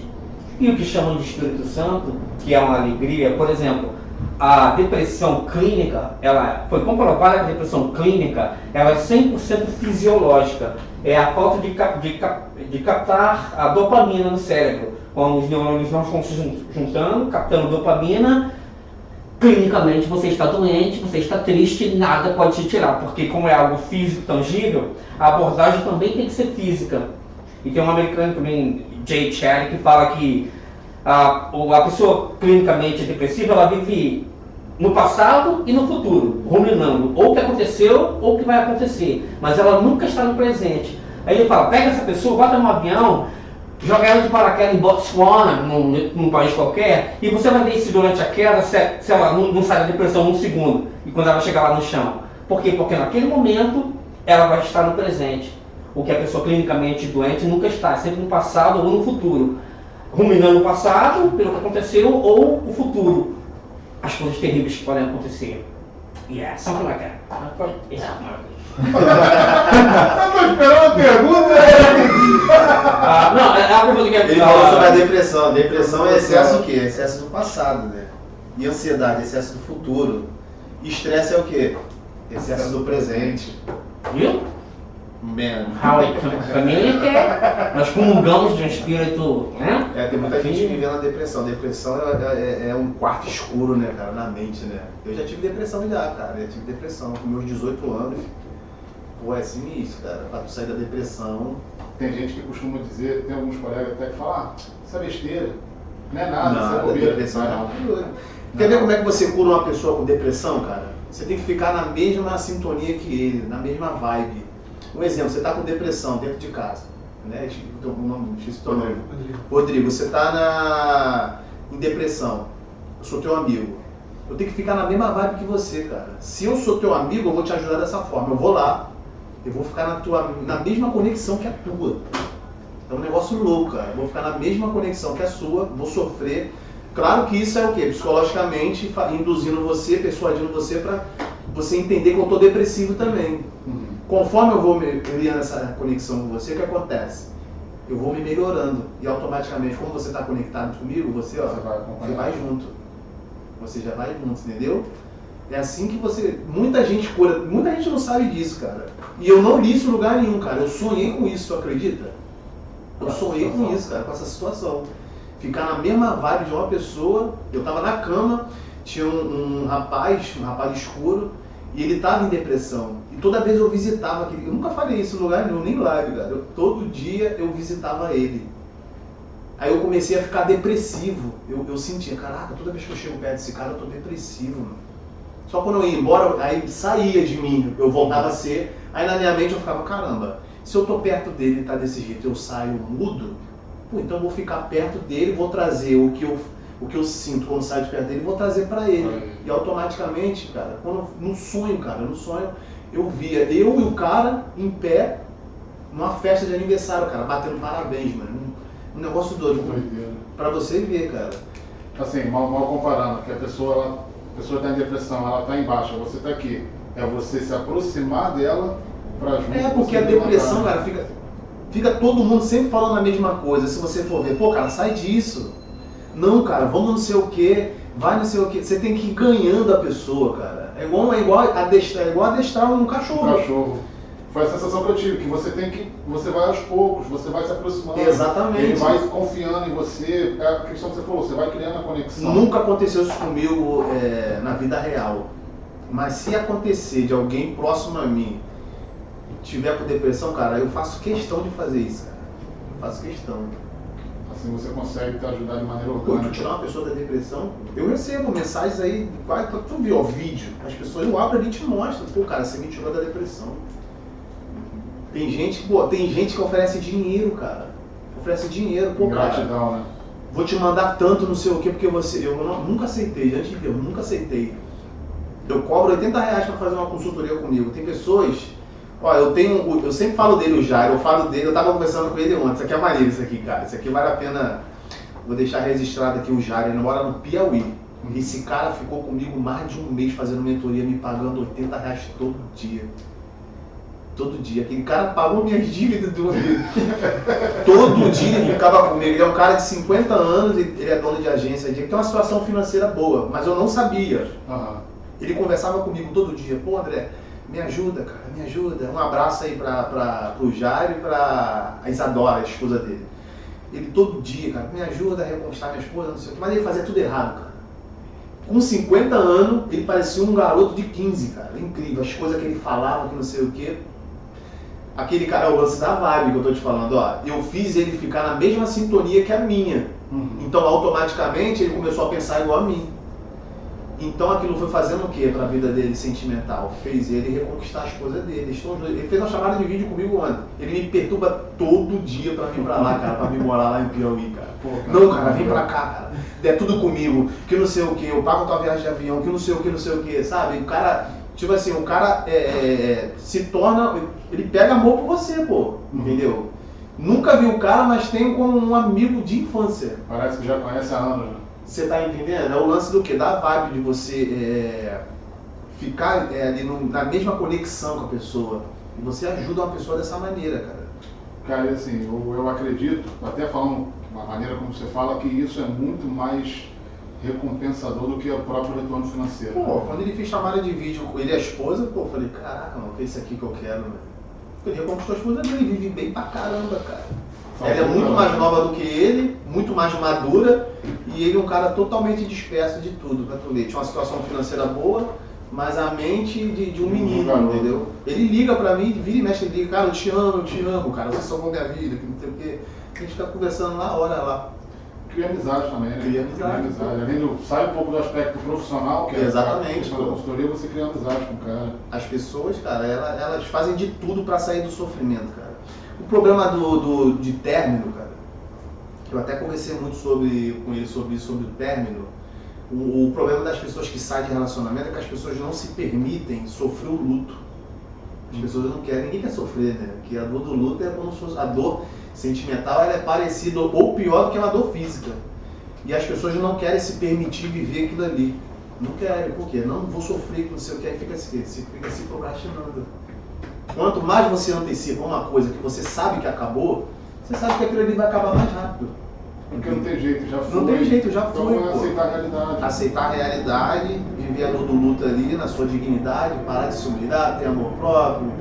e o que chamam de Espírito Santo, que é uma alegria. Por exemplo, a depressão clínica, ela foi comprovada que a depressão clínica ela é 100% fisiológica. É a falta de captar a dopamina no cérebro. Quando os neurônios não estão se juntando, captando dopamina, clinicamente você está doente, você está triste, nada pode te tirar, porque como é algo físico, tangível, a abordagem também tem que ser física. E tem um americano também, Jay Chatty, que fala que a pessoa clinicamente depressiva, ela vive no passado e no futuro, ruminando ou o que aconteceu ou o que vai acontecer, mas ela nunca está no presente. Aí ele fala, pega essa pessoa, bota no avião, joga ela de paraquedas em Botswana, num país qualquer, e você vai ver se durante a queda, se ela não sai da depressão num segundo, e quando ela chegar lá no chão. Por quê? Porque naquele momento ela vai estar no presente. O que a pessoa clinicamente doente nunca está, sempre no passado ou no futuro. Ruminando o passado, pelo que aconteceu, ou o futuro. As coisas terríveis que podem acontecer. Yeah, something like that. Yeah. Eu tô esperando a pergunta. Não, é a pergunta que é... Ele falou sobre a depressão. Depressão é excesso o quê? Excesso do passado, né? E ansiedade, excesso do futuro. E estresse é o quê? Excesso do presente. Viu? Man. How it communicate. Nós comungamos de um espírito, né? Tem muita gente vivendo a depressão. Depressão é um quarto escuro, né, cara, na mente, né? Eu já tive depressão cara. Eu tive depressão com meus 18 anos. Pô, é sinistro, cara. Pra tu sair da depressão... Tem gente que costuma dizer, tem alguns colegas até que falam, isso é besteira. Não é nada, isso é Nada, bobeira. depressão não. Quer ver como é que você cura uma pessoa com depressão, cara? Você tem que ficar na mesma sintonia que ele, na mesma vibe. Um exemplo, você tá com depressão dentro de casa, né? Esqueci o teu nome. Rodrigo, você tá em depressão. Eu sou teu amigo. Eu tenho que ficar na mesma vibe que você, cara. Se eu sou teu amigo, eu vou te ajudar dessa forma. Eu vou lá, eu vou ficar na mesma conexão que a tua. É um negócio louco, cara. Eu vou ficar na mesma conexão que a sua, vou sofrer. Claro que isso é o quê? Psicologicamente, induzindo você, persuadindo você para você entender que eu tô depressivo também. Conforme eu vou criando essa conexão com você, o que acontece? Eu vou me melhorando e automaticamente, como você está conectado comigo, você vai junto. Você já vai junto, entendeu? É assim que você... Muita gente cura, muita gente não sabe disso, cara. E eu não li isso em lugar nenhum, cara. Eu sonhei com isso, tu acredita? Eu sonhei com isso, cara, com essa situação. Ficar na mesma vibe de uma pessoa, eu tava na cama, tinha um rapaz escuro, e ele tava em depressão. E toda vez eu visitava aquele... Eu nunca falei isso em lugar nenhum, nem live, cara. Todo dia eu visitava ele. Aí eu comecei a ficar depressivo. Eu sentia, caraca, toda vez que eu chego perto desse cara, eu tô depressivo, mano. Só quando eu ia embora, aí saía de mim, eu voltava a ser. Aí na minha mente eu ficava, caramba, se eu tô perto dele e tá desse jeito, eu saio, mudo, pô, então eu vou ficar perto dele, vou trazer o que eu sinto quando saio de perto dele, vou trazer pra ele. E automaticamente, cara, no sonho, eu via eu e o cara em pé, numa festa de aniversário, cara, batendo parabéns, mano. Um negócio doido, pra você ver, cara. Assim, mal comparando, que a pessoa está em depressão, ela está embaixo, você está aqui. É você se aproximar dela para junto. Porque a depressão, cara, fica todo mundo sempre falando a mesma coisa. Se você for ver, pô, cara, sai disso. Não, cara, vamos não sei o que, vai não sei o que. Você tem que ir ganhando a pessoa, cara. É igual adestrar um cachorro. Foi a sensação que eu tive, que você vai aos poucos, você vai se aproximando. Exatamente. Ele vai confiando em você, é a questão que você falou, você vai criando a conexão. Nunca aconteceu isso comigo na vida real. Mas se acontecer de alguém próximo a mim tiver com depressão, cara, eu faço questão de fazer isso, cara. Eu faço questão. Assim você consegue te ajudar de maneira Pô, orgânica. tu tirar uma pessoa da depressão, eu recebo mensagens aí, tu viu o vídeo, as pessoas, eu abro ali e te mostro, pô, cara, você me tirou da depressão. Tem gente que oferece dinheiro, cara. Oferece dinheiro, pô, Gratidão, cara. né? Vou te mandar tanto, não sei o quê, porque nunca aceitei, diante de Deus, nunca aceitei. Eu cobro R$80 pra fazer uma consultoria comigo. Tem pessoas, ó, eu sempre falo dele, o Jairo, eu tava conversando com ele ontem, isso aqui é maneiro, isso aqui, cara. Isso aqui vale a pena, vou deixar registrado aqui o Jairo, ele mora no Piauí. Esse cara ficou comigo mais de um mês fazendo mentoria, me pagando R$80 todo dia. Todo dia. Aquele cara pagou minhas dívidas do todo dia ele ficava comigo. Ele é um cara de 50 anos, ele é dono de agência, ele tem uma situação financeira boa, mas eu não sabia. Ele conversava comigo todo dia. Pô, André, me ajuda, cara, me ajuda. Um abraço aí pro Jairo e pra Isadora, a esposa dele. Ele todo dia, cara, me ajuda a reconquistar minha esposa, não sei o que. Mas ele fazia tudo errado, cara. Com 50 anos, ele parecia um garoto de 15, cara. Incrível, as coisas que ele falava, que não sei o que. Aquele cara é o lance da vibe que eu tô te falando, ó. Eu fiz ele ficar na mesma sintonia que a minha. Então, automaticamente, ele começou a pensar igual a mim. Então, aquilo foi fazendo o quê pra vida dele sentimental? Fez ele reconquistar a esposa dele. Ele fez uma chamada de vídeo comigo ontem. Ele me perturba todo dia pra vir pra lá, cara, pra vir morar lá em Piauí, cara. Pô, cara, não, cara, vem pra cá, cara. É tudo comigo, que não sei o que, eu pago tua viagem de avião, que não sei o que, sabe? O cara... Tipo assim, o cara se torna... Ele pega amor por você, pô. Entendeu? Nunca vi o cara, mas tem como um amigo de infância. Parece que já conhece há anos, né? Você tá entendendo? É o lance do quê? Da vibe de você ficar ali na mesma conexão com a pessoa. E você ajuda uma pessoa dessa maneira, cara. Cara, assim, eu acredito, até falando da maneira como você fala, que isso é muito mais recompensador do que o próprio retorno financeiro. Pô, quando ele fez chamada de vídeo com ele e a esposa, pô, eu falei, caraca, mano, que é isso aqui que eu quero, mano. Ele reconquistou a esposa dele, vive bem pra caramba, cara. Ela é muito mais nova do que ele, muito mais madura, e ele é um cara totalmente disperso de tudo, pra tu ver. Tinha uma situação financeira boa, mas a mente de um menino, entendeu? Ele liga pra mim, vira e mexe, ele liga, cara, eu te amo, cara, você salvou minha vida, que não sei o quê. A gente tá conversando na hora lá. Cria amizade também, né? Cria amizade. Além do, sai um pouco do aspecto profissional, que é Exatamente, a questão da consultoria, você cria amizade com o cara. As pessoas, cara, elas fazem de tudo pra sair do sofrimento, cara. O problema de término, cara, eu até conversei muito com ele sobre o término. O problema das pessoas que saem de relacionamento é que as pessoas não se permitem sofrer o luto. As pessoas não querem, ninguém quer sofrer, né? Porque a dor do luto é como se fosse, a dor sentimental, ela é parecida ou pior do que uma dor física. E as pessoas não querem se permitir viver aquilo ali. Não querem, por quê? Não vou sofrer, não sei o que, aí fica se procrastinando. Quanto mais você antecipa uma coisa que você sabe que acabou, você sabe que aquilo ali vai acabar mais rápido. Porque não tem jeito, já foi. Não tem jeito, já foi. Então, aceitar a realidade. Aceitar a realidade, viver a dor do luto ali, na sua dignidade, parar de se humilhar, ter amor próprio,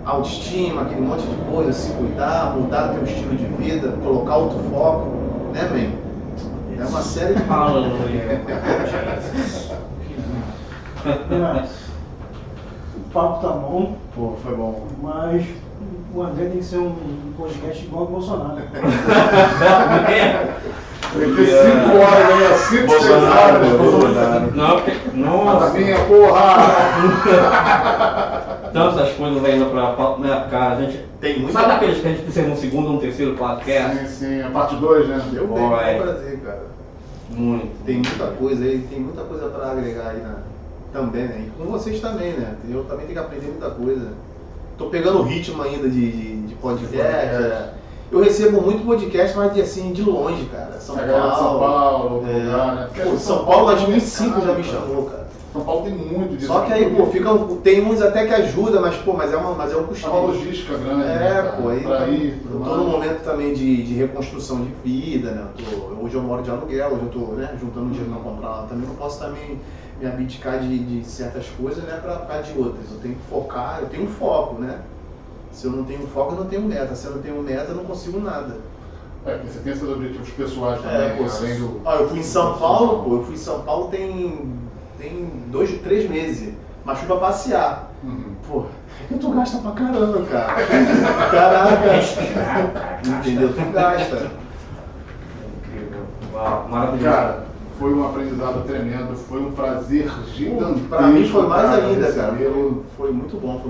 autoestima, aquele monte de coisa, se cuidar, mudar o teu estilo de vida, colocar outro foco, né, man? É uma série de O papo tá bom, Pô, foi bom. mas o André tem que ser um podcast igual ao Bolsonaro. Tem que ter 5 horas aí, 5, 6 horas. Não, porque. Nossa! Minha porra! Tantas coisas ainda pra cá. A gente. Tem muita- Sabe aqueles que a gente precisa no segundo ou no terceiro podcast? Sim, sim, a parte 2, né? Eu tenho Vai. prazer, cara. Muito. Tem muita coisa aí, tem muita coisa pra agregar aí também, né? E com vocês também, né? Eu também tenho que aprender muita coisa. Tô pegando o ritmo ainda de podcast. Eu recebo muito podcast, mas assim, de longe, cara. São A galera de São Paulo, outro É. lugar, né? Pô, São Paulo, 2005 já me chamou, cara. São Paulo tem muito disso. Só que aí, pô, tem uns até que ajuda, mas pô, mas é um É uma custeio. logística grande, né, É, cara? pô, aí Pra ir, eu tudo tô num mais. momento também de reconstrução de vida, né? Hoje eu moro de aluguel, hoje eu tô, né, juntando dinheiro pra comprar lá. Também não posso também me abdicar de certas coisas, né, pra de outras. Eu tenho que focar, eu tenho um foco, né? Se eu não tenho foco, eu não tenho meta. Se eu não tenho meta, eu não consigo nada. É, porque você tem seus objetivos pessoais também, É, pô, além do... ó, eu fui em São Paulo, pô, eu fui em São Paulo tem 2, 3 meses, mas fui pra passear. Uhum. Pô, tu gasta pra caramba, cara. Caraca. Entendeu? Tu gasta. Incrível. Uau, maravilhoso. Cara, foi um aprendizado tremendo, foi um prazer gigantesco. Pra mim foi mais cara, ainda, cara. recebê-lo. Foi muito bom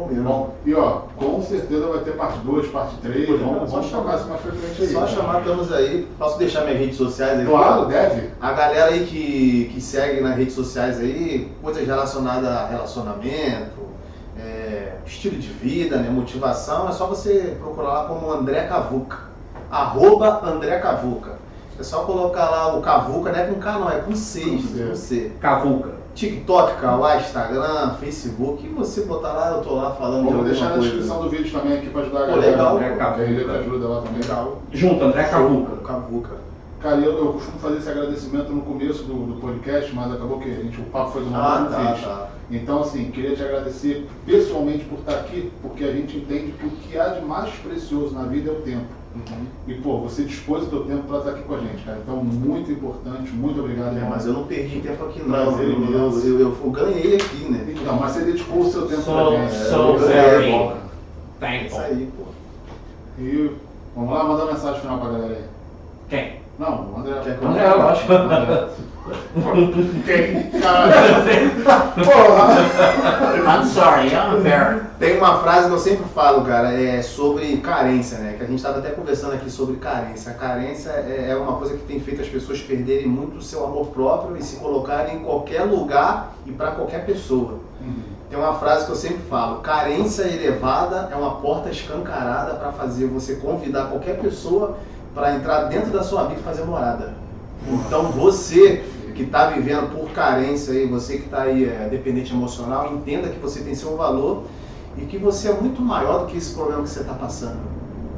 mesmo. Bom, e ó, com certeza vai ter parte 2, parte 3, Pois é, vamos só tocar isso mais frequente aí. Só chamar, estamos aí. Posso deixar minhas redes sociais aí? Claro, deve. A galera aí que segue nas redes sociais aí, coisas relacionadas a relacionamento, estilo de vida, né, motivação, é só você procurar lá como André Cavuca. @André Cavuca. É só colocar lá o Cavuca, não é com K não, é com C, com C. Cavuca. TikTok, Kawaii, Instagram, Facebook, e você botar lá, eu tô lá falando Vamos de deixar alguma na coisa. descrição do vídeo também aqui pra ajudar a Pô, galera. legal, André pô. Cavuca, ele te ajuda lá também. Legal. Junto, André Cavuca. Cavuca. Cara, eu costumo fazer esse agradecimento no começo do podcast, mas acabou que o papo foi do nada, não fiz. Tá. Então, assim, queria te agradecer pessoalmente por estar aqui, porque a gente entende que o que há de mais precioso na vida é o tempo. E, pô, você dispôs o teu tempo para estar aqui com a gente, cara. Então, muito importante, muito obrigado. irmão. Mas eu não perdi tempo aqui não, Prazer imenso. eu ganhei aqui, né? Não, mas você dedicou o seu tempo pra So, gente. so very very É thankful. isso aí, pô. E vamos lá, mandar uma mensagem final pra galera aí. Quem? Não, o André. Quer que eu- André, lógico. André. Quem? Cara. Porra. I'm sorry, I'm very. Tem uma frase que eu sempre falo, cara, é sobre carência, né? Que a gente estava até conversando aqui sobre carência. A carência é uma coisa que tem feito as pessoas perderem muito o seu amor próprio e se colocarem em qualquer lugar e para qualquer pessoa. Tem uma frase que eu sempre falo: carência elevada é uma porta escancarada para fazer você convidar qualquer pessoa para entrar dentro da sua vida e fazer morada. Então você que está vivendo por carência aí, você que está aí dependente emocional, entenda que você tem seu valor e que você é muito maior do que esse problema que você está passando.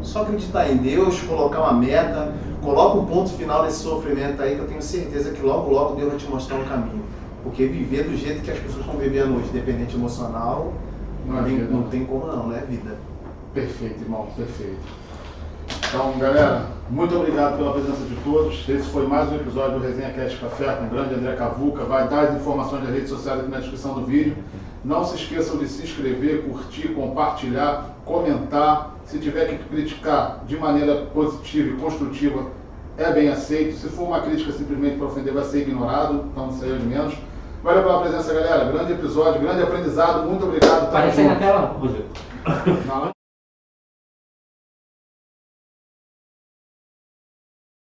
Só acreditar em Deus, colocar uma meta, coloca um ponto final nesse sofrimento aí, que eu tenho certeza que logo, logo Deus vai te mostrar um caminho. Porque viver do jeito que as pessoas estão vivendo hoje, dependente emocional, não tem como não é vida. Perfeito, irmão, perfeito. Então, galera, muito obrigado pela presença de todos. Esse foi mais um episódio do Resenha Cast Café com o grande André Cavuca. Vai dar as informações das redes sociais aqui na descrição do vídeo. Não se esqueçam de se inscrever, curtir, compartilhar, comentar. Se tiver que criticar de maneira positiva e construtiva, é bem aceito. Se for uma crítica simplesmente para ofender, vai ser ignorado. Então, isso aí é de menos. Valeu pela presença, galera. Grande episódio, grande aprendizado. Muito obrigado. Aparece aí na tela, Rodrigo. Não.